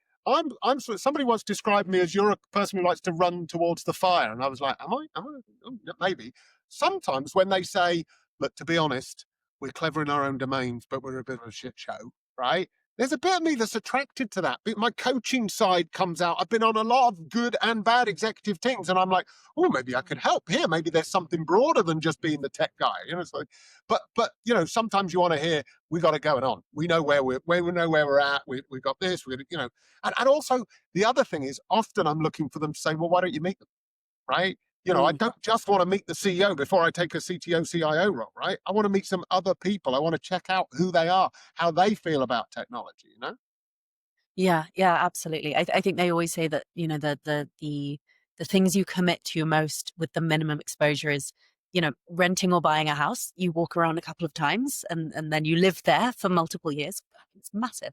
S2: somebody once described me as, you're a person who likes to run towards the fire, and I was like, am I? Oh, yeah, maybe. Sometimes when they say, look, to be honest, we're clever in our own domains, but we're a bit of a shit show, right? There's a bit of me that's attracted to that. My coaching side comes out. I've been on a lot of good and bad executive teams, and I'm like, oh, maybe I could help here. Maybe there's something broader than just being the tech guy. So, but sometimes you want to hear, we got it going on. We know we know where we're at. We've got this. And also the other thing is, often I'm looking for them to say, well, why don't you meet them, right? I
S1: Mm.
S2: don't just want to meet the CEO before I take a CTO, CIO role, right? I want to meet some other people. I want to check out who they are, how they feel about technology.
S1: Yeah, yeah, absolutely. I think they always say that, the things you commit to most with the minimum exposure is, renting or buying a house. You walk around a couple of times and then you live there for multiple years. It's massive.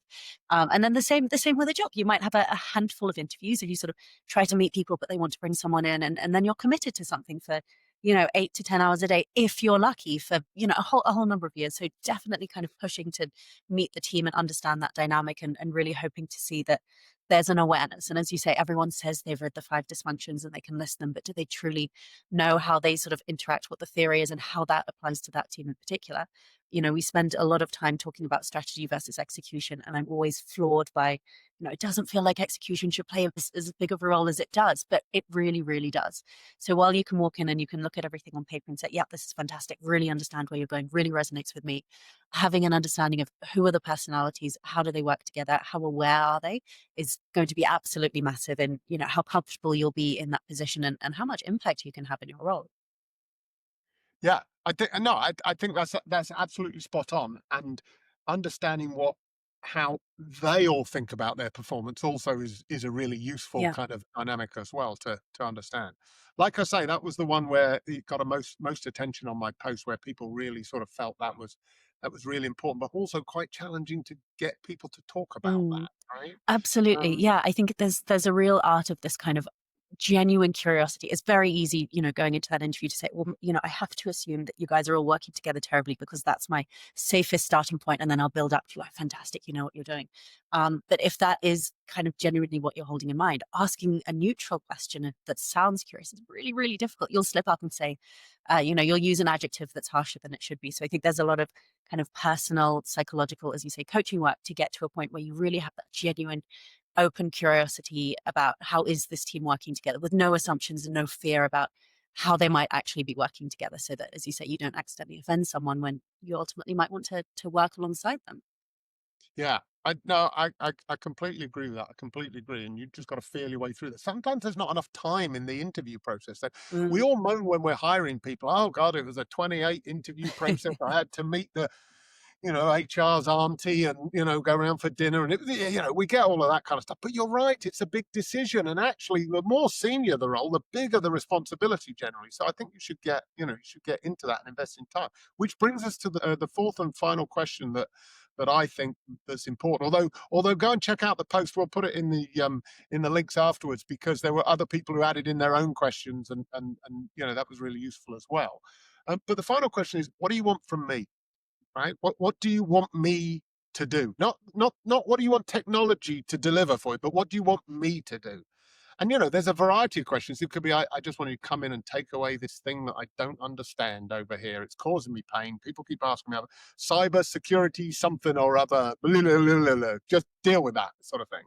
S1: And then the same with a job. You might have a handful of interviews and you sort of try to meet people, but they want to bring someone in, and then you're committed to something for, 8 to 10 hours a day, if you're lucky, for, a whole number of years. So definitely kind of pushing to meet the team and understand that dynamic, and really hoping to see that there's an awareness. And as you say, everyone says they've read the five dysfunctions and they can list them, but do they truly know how they sort of interact, what the theory is, and how that applies to that team in particular? We spend a lot of time talking about strategy versus execution, and I'm always floored by, it doesn't feel like execution should play as big of a role as it does, but it really, really does. So while you can walk in and you can look at everything on paper and say, yeah, this is fantastic, really understand where you're going, really resonates with me, having an understanding of who are the personalities, how do they work together, how aware are they, is going to be absolutely massive in, how comfortable you'll be in that position, and how much impact you can have in your role.
S2: Yeah, I think that's absolutely spot on. And understanding how they all think about their performance also is a really useful
S1: Yeah.
S2: kind of dynamic as well to understand. Like I say, that was the one where it got a most attention on my post, where people really sort of felt that was really important, but also quite challenging to get people to talk about
S1: Mm.
S2: that, right?
S1: Absolutely.
S2: Um,
S1: Yeah, I think there's a real art of this kind of genuine curiosity. It's very easy, going into that interview to say, well, I have to assume that you guys are all working together terribly because that's my safest starting point, and then I'll build up to, like, fantastic, you know what you're doing. But if that is kind of genuinely what you're holding in mind, asking a neutral question that sounds curious is really, really difficult. You'll slip up and say, you'll use an adjective that's harsher than it should be. So I think there's a lot of kind of personal, psychological, as you say, coaching work to get to a point where you really have that genuine, open curiosity about how is this team working together, with no assumptions and no fear about how they might actually be working together, so that, as you say, you don't accidentally offend someone when you ultimately might want to work alongside them.
S2: Yeah, I no, I completely agree with that. I completely agree, and you just got to feel your way through that. Sometimes there's not enough time in the interview process. That we
S1: Mm.
S2: all moan when we're hiring people. Oh God, it was a 28 interview process. I had to meet the HR's auntie, and, go around for dinner. And, we get all of that kind of stuff. But you're right, it's a big decision. And actually, the more senior the role, the bigger the responsibility generally. So I think you should get into that and invest in time. Which brings us to the fourth and final question that I think that's important. Although go and check out the post. We'll put it in the links afterwards, because there were other people who added in their own questions, and that was really useful as well. But the final question is, what do you want from me? Right? What do you want me to do? Not what do you want technology to deliver for you, but what do you want me to do? And, there's a variety of questions. It could be, I just want you to come in and take away this thing that I don't understand over here. It's causing me pain. People keep asking me about cyber security, something or other. Blah, blah, blah, blah, blah. Just deal with that sort of thing.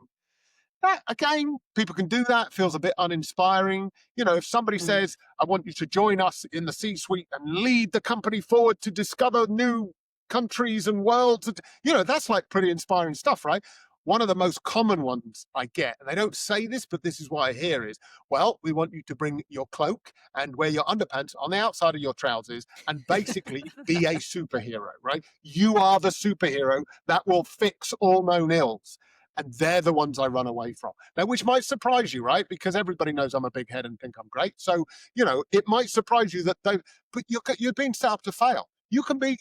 S2: That, again, people can do that. Feels a bit uninspiring. If somebody
S1: Mm.
S2: says, I want you to join us in the C-suite and lead the company forward to discover new countries and worlds, that's like pretty inspiring stuff, right? One of the most common ones I get, and they don't say this, but this is what I hear is, well, we want you to bring your cloak and wear your underpants on the outside of your trousers and basically be a superhero, right? You are the superhero that will fix all known ills. And they're the ones I run away from. Now, which might surprise you, right? Because everybody knows I'm a big head and think I'm great. So, it might surprise you that but you're being set up to fail. You can be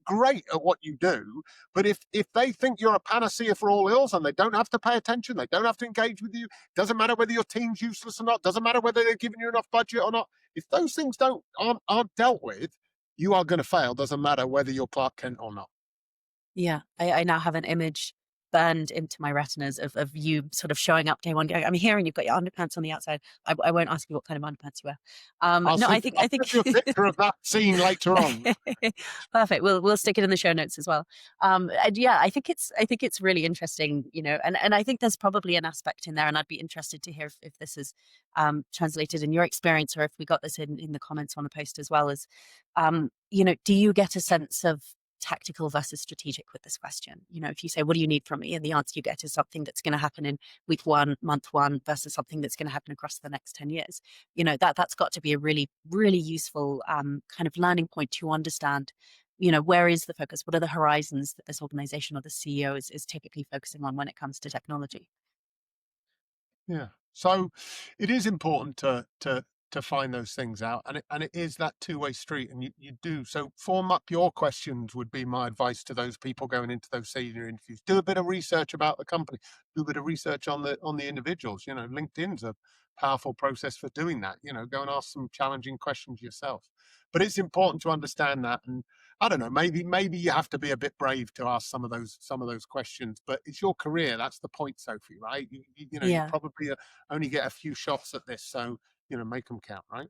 S2: great at what you do, but if they think you're a panacea for all ills and they don't have to pay attention, they don't have to engage with you, doesn't matter whether your team's useless or not, doesn't matter whether they're giving you enough budget or not. If those things aren't dealt with, you are going to fail. Doesn't matter whether you're Clark Kent or not.
S1: Yeah, I now have an image burned into my retinas of you sort of showing up day one, going, I'm here and you've got your underpants on the outside. I won't ask you what kind of underpants you wear. No, I think
S2: I'll send you a picture of that scene later on.
S1: Perfect. We'll stick it in the show notes as well. And yeah, I think it's really interesting, and I think there's probably an aspect in there, and I'd be interested to hear if this is translated in your experience, or if we got this in the comments on the post as well. As do you get a sense of tactical versus strategic with this question? If you say, what do you need from me? And the answer you get is something that's going to happen in week 1, month 1 versus something that's going to happen across the next 10 years. That's got to be a really, really useful kind of landing point to understand, where is the focus? What are the horizons that this organization or the CEO is typically focusing on when it comes to technology?
S2: Yeah. So it is important to find those things out, and it is that two-way street, and you do. So form up your questions would be my advice to those people going into those senior interviews. Do a bit of research about the company, do a bit of research on the individuals. LinkedIn's a powerful process for doing that. Go and ask some challenging questions yourself. But it's important to understand that, and I don't know, maybe you have to be a bit brave to ask some of those questions, but it's your career. That's the point, Sophie, right? You
S1: Yeah.
S2: probably only get a few shots at this, so make them count, right?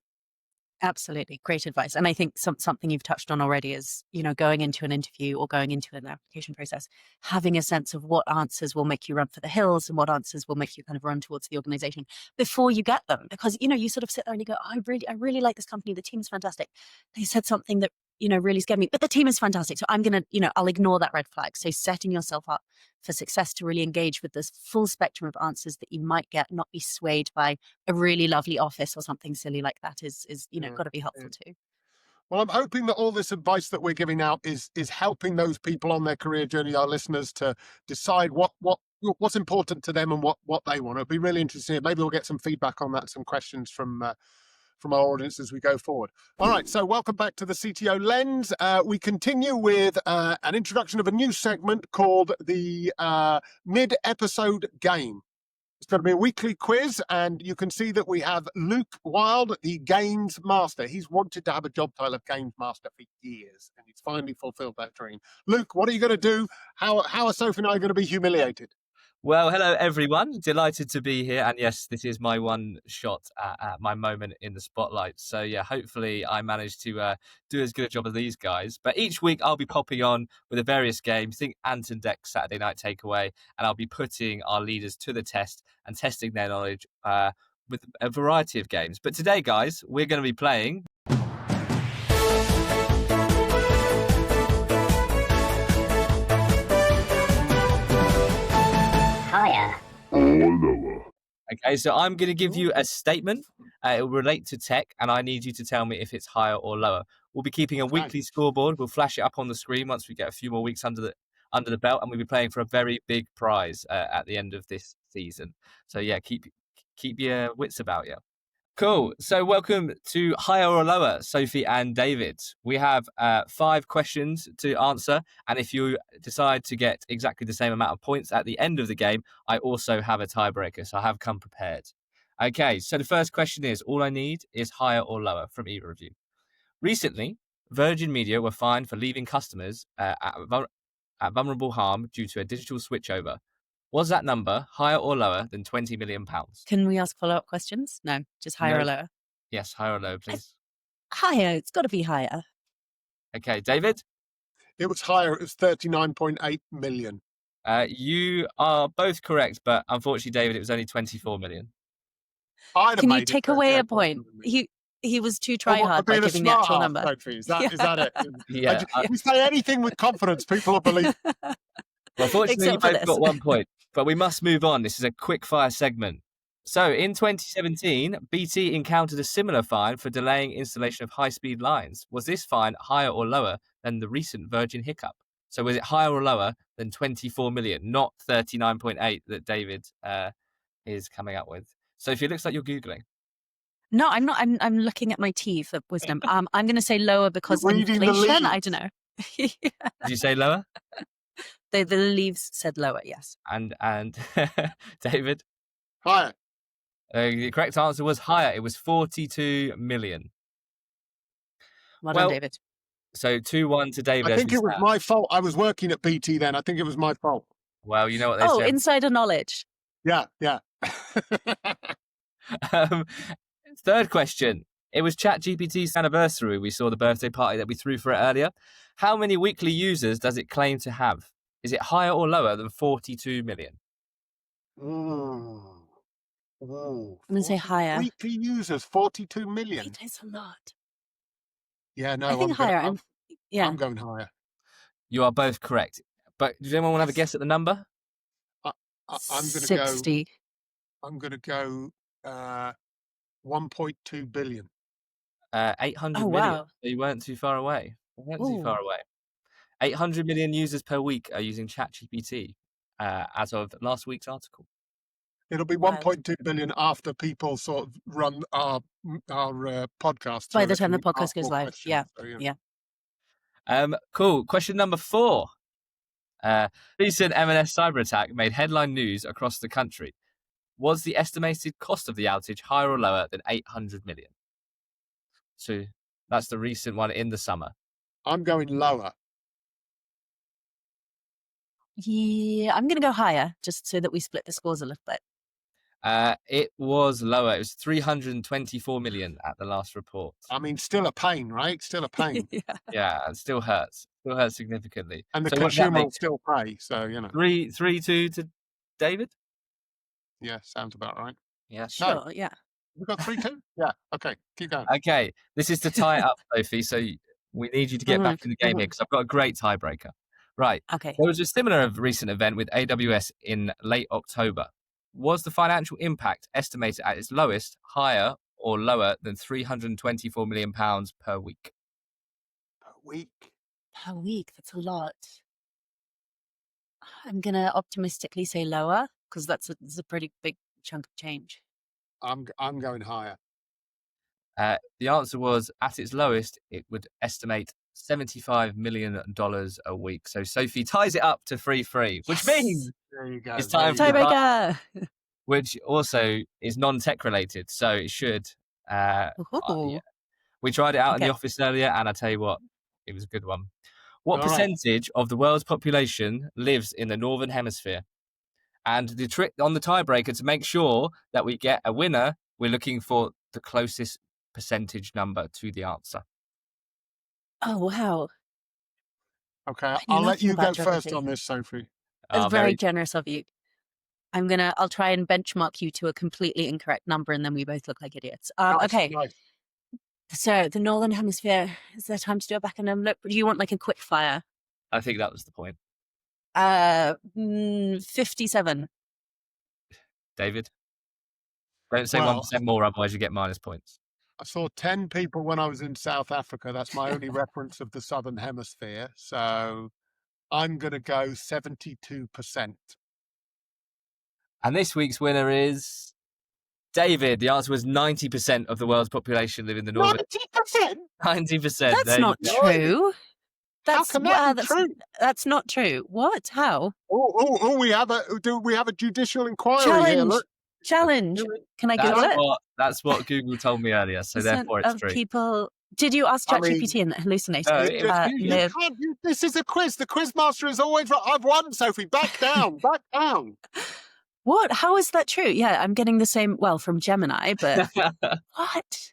S1: Absolutely. Great advice. And I think something you've touched on already is, going into an interview or going into an application process, having a sense of what answers will make you run for the hills and what answers will make you kind of run towards the organization before you get them. Because, you sort of sit there and you go, I really like this company. The team's fantastic. They said something that, really scared me, but the team is fantastic. So I'm going to, I'll ignore that red flag. So setting yourself up for success to really engage with this full spectrum of answers that you might get, not be swayed by a really lovely office or something silly like that is
S2: Yeah,
S1: got to be helpful
S2: yeah.
S1: too.
S2: Well, I'm hoping that all this advice that we're giving out is helping those people on their career journey, our listeners, to decide what's important to them and what they want. It'll be really interesting. Maybe we'll get some feedback on that, some questions from our audience as we go forward. All right, so welcome back to the CTO Lens. We continue with an introduction of a new segment called the mid-episode game. It's going to be a weekly quiz, and you can see that we have Luke Wild, the Games Master. He's wanted to have a job title of Games Master for years, and he's finally fulfilled that dream. Luke, what are you going to do? How are Sophie and I going to be humiliated?
S3: Well, hello everyone. Delighted to be here. And yes, this is my one shot at my moment in the spotlight. So yeah, hopefully I manage to do as good a job as these guys. But each week I'll be popping on with a various games. Think Anton Deck Saturday Night Takeaway, and I'll be putting our leaders to the test and testing their knowledge with a variety of games. But today, guys, we're going to be playing.
S4: Higher
S5: or lower.
S3: Okay, so I'm going to give you a statement. It will relate to tech, and I need you to tell me if it's higher or lower. We'll be keeping a weekly scoreboard. We'll flash it up on the screen once we get a few more weeks under the belt, and we'll be playing for a very big prize at the end of this season. So yeah, keep your wits about you. Cool. So welcome to Higher or Lower, Sophie and David. We have 5 questions to answer. And if you decide to get exactly the same amount of points at the end of the game, I also have a tiebreaker. So I have come prepared. Okay. So the first question is, all I need is higher or lower from either of you. Recently, Virgin Media were fined for leaving customers at vulnerable harm due to a digital switchover. Was that number higher or lower than £20 million?
S1: Can we ask follow-up questions? No, just higher
S3: No.
S1: or lower?
S3: Yes, higher or lower, please.
S1: Higher. It's got to be higher.
S3: Okay, David?
S2: It was higher. It was 39.8 million.
S3: You are both correct, but unfortunately, David, it was only 24 million.
S2: I'd have
S1: Can you
S2: made it
S1: take away a
S2: 38.7
S1: point?
S2: million.
S1: He was too
S2: Oh,
S1: try
S2: what, for
S1: hard by
S2: being a
S1: giving the
S2: smart
S1: actual
S2: half,
S1: number.
S2: Sophie? Is that it?
S3: Yeah.
S2: If we say anything with confidence, people will believe.
S3: Well, fortunately, you
S1: Except for
S3: both
S1: this.
S3: got 1 point, but we must move on. This is a quick fire segment. So in 2017, BT encountered a similar fine for delaying installation of high-speed lines. Was this fine higher or lower than the recent Virgin hiccup? So was it higher or lower than 24 million, not 39.8 that David is coming up with? Sophie, it looks like you're Googling.
S1: No, I'm not. I'm looking at my tea for wisdom. I'm going to say lower because
S2: You're reading the
S1: inflation. I
S2: leaves.
S1: don't know.
S3: Did you say lower?
S1: The leaves said lower. Yes.
S3: And David?
S2: Higher.
S3: The correct answer was higher. It was 42 million.
S1: Well done, David.
S3: So 2-1 to David.
S2: I think it was my fault. I was working at BT then. I think it was my fault.
S3: Well, you know what they say.
S1: Insider knowledge.
S2: Yeah.
S3: Third question. It was ChatGPT's anniversary. We saw the birthday party that we threw for it earlier. How many weekly users does it claim to have? Is it higher or lower than 42 million?
S1: I'm going to say higher.
S2: Weekly users, 42 million.
S1: It is a lot.
S2: Yeah, no,
S1: I think higher.
S2: I'm going higher.
S3: You are both correct. But does anyone want to have a guess at the number?
S2: I'm going to
S1: 60.
S2: I'm going to go 1.2 billion.
S3: 800 million.
S1: Wow.
S3: So you weren't too far away. 800 million users per week are using ChatGPT as of last week's article.
S2: It'll be 1.2 billion after people sort of run our podcast.
S1: By the time the podcast goes live. Yeah.
S3: Cool. Question number 4. Recent M&S cyber attack made headline news across the country. Was the estimated cost of the outage higher or lower than 800 million? So that's the recent one in the summer.
S2: I'm going lower.
S1: Yeah, I'm going to go higher just so that we split the scores a little bit.
S3: It was lower. It was 324 million at the last report.
S2: I mean, still a pain, right? Still a pain.
S3: Yeah, it still hurts. Still hurts significantly.
S2: And the consumer will still pay. So,
S3: 3-2 to David?
S2: Yeah, sounds about right.
S3: Yeah,
S1: sure. Yeah.
S2: We've got 3-2? Yeah. Okay. Keep going.
S3: Okay. This is to tie it up, Sophie. So we need you to get back in the game here because I've got a great tiebreaker. Right.
S1: Okay.
S3: There was a similar recent event with AWS in late October. Was the financial impact estimated at its lowest higher or lower than £324 million per week?
S2: Per week?
S1: Per week. That's a lot. I'm going to optimistically say lower because that's a pretty big chunk of change.
S2: I'm going higher.
S3: The answer was at its lowest, it would estimate $75 million a week. So Sophie ties it up to 3-3, which means
S2: there you go.
S3: It's time for
S1: tiebreaker,
S3: which also is non-tech related. So it should. We tried it out in the office earlier, and I tell you what, it was a good one. What percentage of the world's population lives in the Northern Hemisphere? And the trick on the tiebreaker to make sure that we get a winner, we're looking for the closest percentage number to the answer.
S1: Oh, wow.
S2: Okay, I'll let you go first on this, Sophie.
S1: That's very generous of you. I'll try and benchmark you to a completely incorrect number and then we both look like idiots. Okay.
S2: Nice.
S1: So the Northern Hemisphere, is there time to do a back and look? Do you want like a quick fire?
S3: I think that was the point.
S1: 57.
S3: David? Don't say 1% more, otherwise you get minus points.
S2: I saw 10 people when I was in South Africa. That's my only reference of the Southern Hemisphere. So I'm going to go 72%.
S3: And this week's winner is David. The answer was 90% of the world's population live in the Northern.
S2: 90%?
S3: 90%.
S1: That's not true.
S2: How can that be true?
S1: That's not true. What? How?
S2: Do we have a judicial inquiry here? Look.
S1: Challenge. Can I Google it?
S3: That's what Google told me earlier. So therefore it's true.
S1: People Did you ask
S2: I mean,
S1: ChatGPT and it hallucinated?
S3: No,
S2: it just, you
S1: No.
S2: can't, this is a quiz. The quiz master is always right. I've won, Sophie. Back down, back down.
S1: What? How is that true? Yeah, I'm getting the same, well, from Gemini, but what?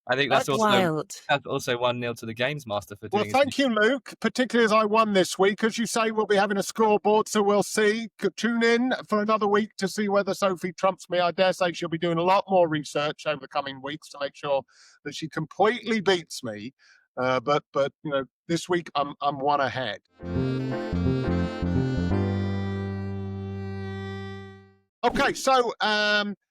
S3: I think that's
S1: Wild.
S3: also 1-0 to the games master for
S2: Well,
S3: doing his
S2: thank you, Luke, particularly as I won this week. As you say, we'll be having a scoreboard, so we'll see. Tune in for another week to see whether Sophie trumps me. I dare say she'll be doing a lot more research over the coming weeks to make sure that she completely beats me. But you know, this week I'm one ahead. Okay, so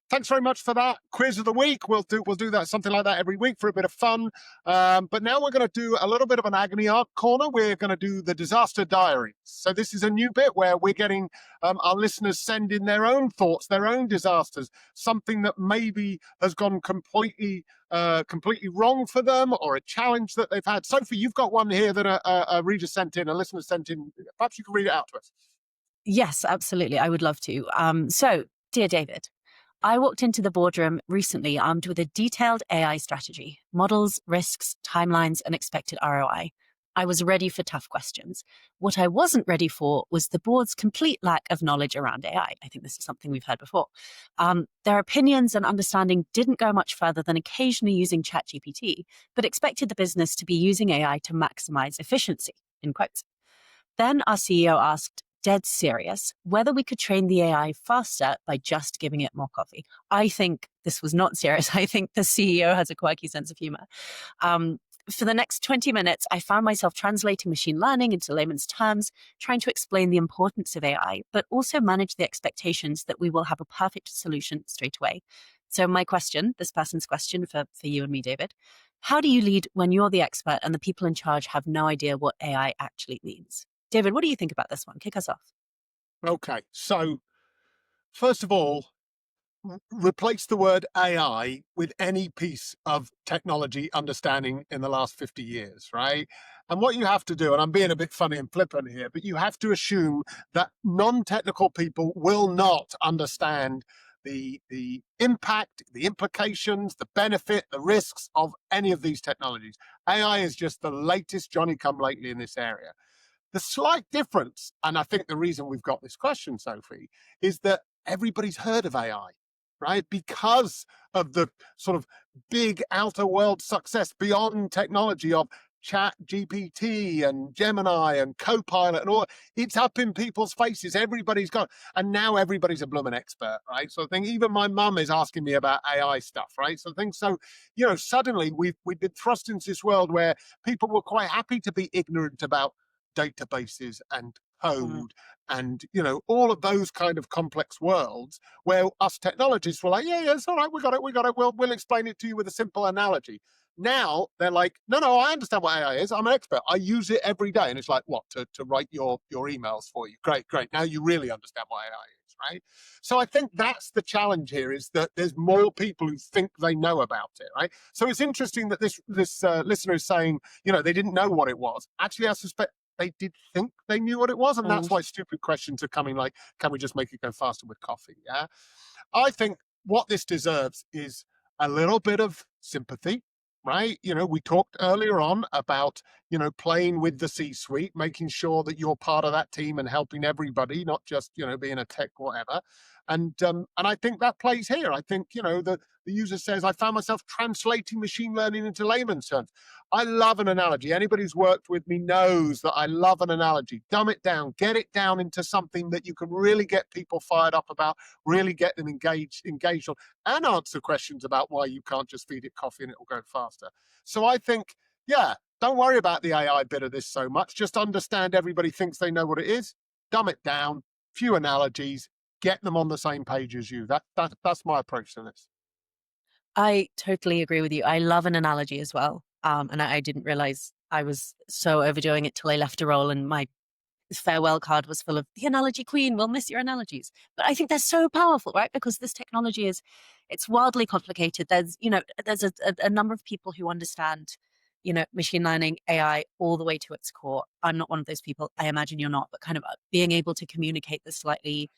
S2: thanks very much for that quiz of the week. We'll do that, something like that every week for a bit of fun. But now we're going to do a little bit of an agony aunt corner. We're going to do the disaster diary. So this is a new bit where we're getting our listeners send in their own thoughts, their own disasters, something that maybe has gone completely wrong for them, or a challenge that they've had. Sophie, you've got one here that a reader sent in, a listener sent in. Perhaps you can read it out to us.
S1: Yes, absolutely. I would love to. So, dear David, I walked into the boardroom recently armed with a detailed AI strategy, models, risks, timelines, and expected ROI. I was ready for tough questions. What I wasn't ready for was the board's complete lack of knowledge around AI. I think this is something we've heard before. Their opinions and understanding didn't go much further than occasionally using ChatGPT, but expected the business to be using AI to maximize efficiency, in quotes. Then our CEO asked, dead serious, whether we could train the AI faster by just giving it more coffee. I think this was not serious. I think the CEO has a quirky sense of humor. For the next 20 minutes, I found myself translating machine learning into layman's terms, trying to explain the importance of AI, but also manage the expectations that we will have a perfect solution straight away. So my question, this person's question for you and me, David, how do you lead when you're the expert and the people in charge have no idea what AI actually means? David, what do you think about this one? Kick us off.
S2: Okay, so first of all, replace the word AI with any piece of technology understanding in the last 50 years, right? And what you have to do, and I'm being a bit funny and flippant here, but you have to assume that non-technical people will not understand the impact, the implications, the benefit, the risks of any of these technologies. AI is just the latest Johnny-come-lately in this area. The slight difference, and I think the reason we've got this question, Sophie, is that everybody's heard of AI, right? Because of the sort of big outer world success beyond technology of Chat GPT and Gemini and Copilot and all. It's up in people's faces. Everybody's got, and now everybody's a blooming expert, right? So I think even my mum is asking me about AI stuff, right? So I think so, you know, suddenly we've been thrust into this world where people were quite happy to be ignorant about databases and code and, you know, all of those kind of complex worlds where us technologists were like, yeah, it's all right, we got it, we'll explain it to you with a simple analogy. Now they're like, no, I understand what AI is. I'm an expert. I use it every day. And it's like, what, to write your emails for you? Great. Now you really understand what AI is, right? So I think that's the challenge here, is that there's more people who think they know about it, right? So it's interesting that this listener is saying, you know, they didn't know what it was. Actually, I suspect they did think they knew what it was, and that's why stupid questions are coming like, can we just make it go faster with coffee? Yeah. I think what this deserves is a little bit of sympathy, right? You know, we talked earlier on about, you know, playing with the C-suite, making sure that you're part of that team and helping everybody, not just, you know, being a tech whatever. And I think that plays here. I think, you know, the user says, I found myself translating machine learning into layman's terms. I love an analogy. Anybody who's worked with me knows that I love an analogy. Dumb it down, get it down into something that you can really get people fired up about, really get them engaged on, and answer questions about why you can't just feed it coffee and it will go faster. So I think, yeah, don't worry about the AI bit of this so much. Just understand everybody thinks they know what it is. Dumb it down, few analogies, get them on the same page as you. That's my approach to this.
S1: I totally agree with you. I love an analogy as well. And I didn't realize I was so overdoing it till I left a role and my farewell card was full of the analogy queen, we'll miss your analogies. But I think they're so powerful, right? Because this technology it's wildly complicated. There's a number of people who understand, you know, machine learning, AI, all the way to its core. I'm not one of those people. I imagine you're not, but kind of being able to communicate the slightly,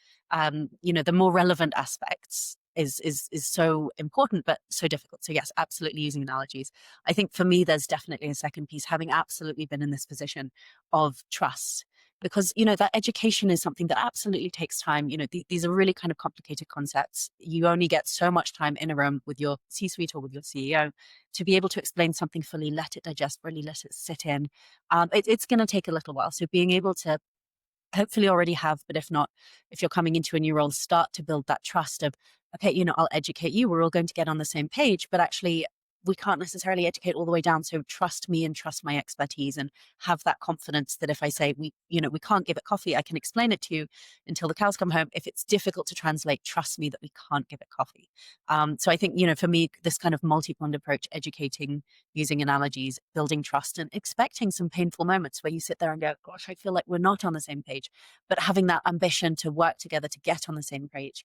S1: you know, the more relevant aspects is so important, but so difficult. So yes, absolutely using analogies. I think for me, there's definitely a second piece, having absolutely been in this position of trust, because, that education is something that absolutely takes time. These are really kind of complicated concepts. You only get so much time in a room with your C-suite or with your CEO to be able to explain something fully, let it digest, really let it sit in. It's going to take a little while. So being able to hopefully already have, but if not, if you're coming into a new role, start to build that trust of, okay, I'll educate you. We're all going to get on the same page, but actually we can't necessarily educate all the way down. So trust me and trust my expertise, and have that confidence that if I say we can't give it coffee, I can explain it to you until the cows come home. If it's difficult to translate, trust me that we can't give it coffee. So I think, for me, this kind of multi-pronged approach, educating, using analogies, building trust, and expecting some painful moments where you sit there and go, gosh, I feel like we're not on the same page, but having that ambition to work together to get on the same page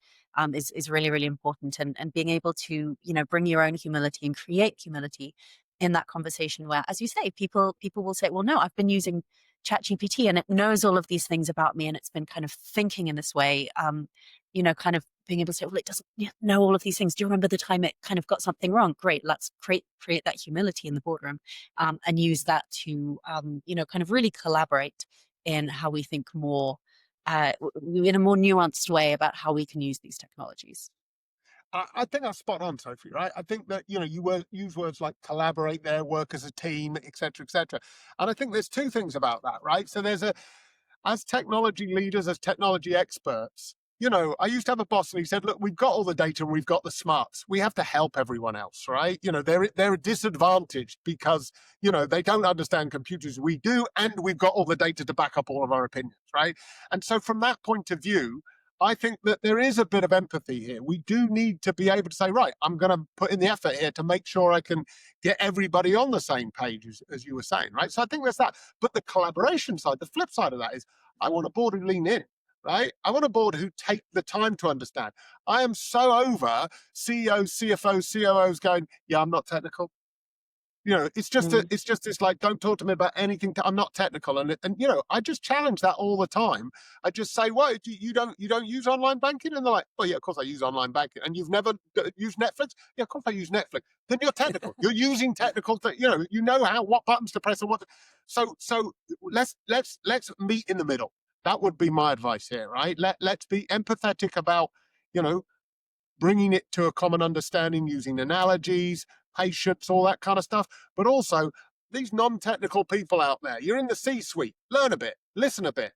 S1: is really, really important. And being able to, bring your own humility and create humility in that conversation where, as you say, people will say, well, no, I've been using ChatGPT and it knows all of these things about me, and it's been kind of thinking in this way, kind of being able to say, well, it doesn't know all of these things. Do you remember the time it kind of got something wrong? Great. Let's create that humility in the boardroom, and use that to, kind of really collaborate in how we think more, in a more nuanced way about how we can use these technologies.
S2: I think that's spot on, Sophie, right? I think that, use words like collaborate there, work as a team, et cetera, et cetera. And I think there's two things about that, right? So as technology leaders, as technology experts, I used to have a boss and he said, look, we've got all the data and we've got the smarts. We have to help everyone else, right? They're disadvantaged because, they don't understand computers. We do, and we've got all the data to back up all of our opinions, right? And so from that point of view, I think that there is a bit of empathy here. We do need to be able to say, right, I'm going to put in the effort here to make sure I can get everybody on the same page, as you were saying, right? So I think there's that. But the collaboration side, the flip side of that is, I want a board who lean in, right? I want a board who take the time to understand. I am so over CEOs, CFOs, COOs going, yeah, I'm not technical. It's just this like, don't talk to me about anything. I'm not technical, and I just challenge that all the time. I just say, what, you don't use online banking? And they're like, oh yeah, of course I use online banking. And you've never used Netflix? Yeah, of course I use Netflix. Then you're technical. You're using technical. You know what buttons to press and what. So let's meet in the middle. That would be my advice here, right? Let's be empathetic about bringing it to a common understanding, using analogies, patience, all that kind of stuff. But also, these non-technical people out there, you're in the C-suite, learn a bit, listen a bit,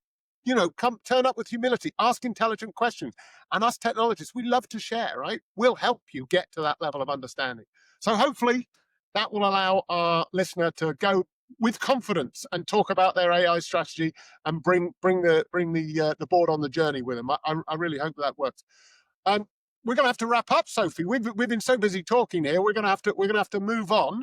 S2: turn up with humility, ask intelligent questions. And us technologists, we love to share, right? We'll help you get to that level of understanding. So hopefully that will allow our listener to go with confidence and talk about their AI strategy and bring the board on the journey with them. I really hope that works. We're going to have to wrap up, Sophie. We've been so busy talking here. We're going to have to move on.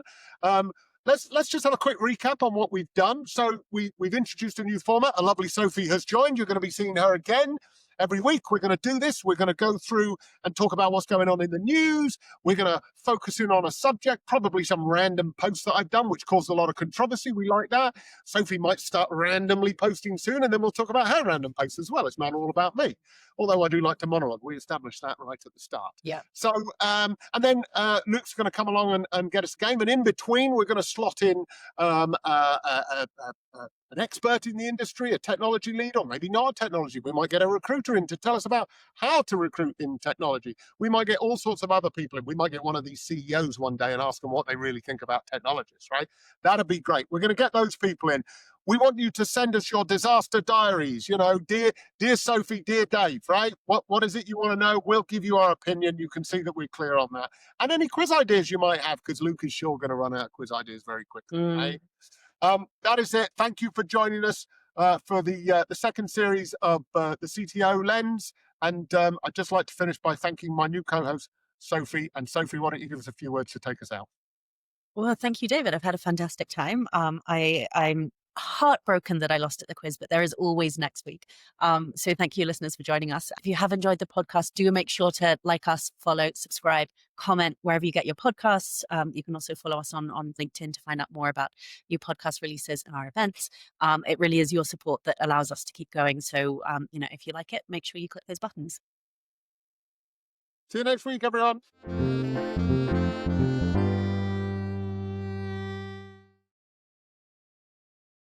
S2: Let's just have a quick recap on what we've done. So we've introduced a new format. A lovely Sophie has joined. You're going to be seeing her again every week. We're going to do this. We're going to go through and talk about what's going on in the news. We're going to focus in on a subject, probably some random post that I've done, which caused a lot of controversy. We like that. Sophie might start randomly posting soon, and then we'll talk about her random posts as well. It's not all about me. Although I do like to monologue. We established that right at the start.
S1: Yeah.
S2: So, and then Luke's going to come along and get us a game. And in between, we're going to slot in an expert in the industry, a technology lead, or maybe not a technology. We might get a recruiter in to tell us about how to recruit in technology. We might get all sorts of other people in. We might get one of these CEOs one day and ask them what they really think about technologists, right? That'd be great. We're going to get those people in. We want you to send us your disaster diaries, dear Sophie, dear Dave, right? What is it you want to know? We'll give you our opinion. You can see that we're clear on that. And any quiz ideas you might have, because Luke is sure going to run out of quiz ideas very quickly, right? That is it. Thank you for joining us for the second series of the CTO Lens. And I'd just like to finish by thanking my new co-host, Sophie. And Sophie, why don't you give us a few words to take us out?
S1: Well, thank you, David. I've had a fantastic time. I'm heartbroken that I lost at the quiz, but there is always next week. So thank you, listeners, for joining us. If you have enjoyed the podcast, do make sure to like us, follow, subscribe, comment wherever you get your podcasts. You can also follow us on LinkedIn to find out more about new podcast releases and our events. It really is your support that allows us to keep going. So, if you like it, make sure you click those buttons.
S2: See you next week, everyone.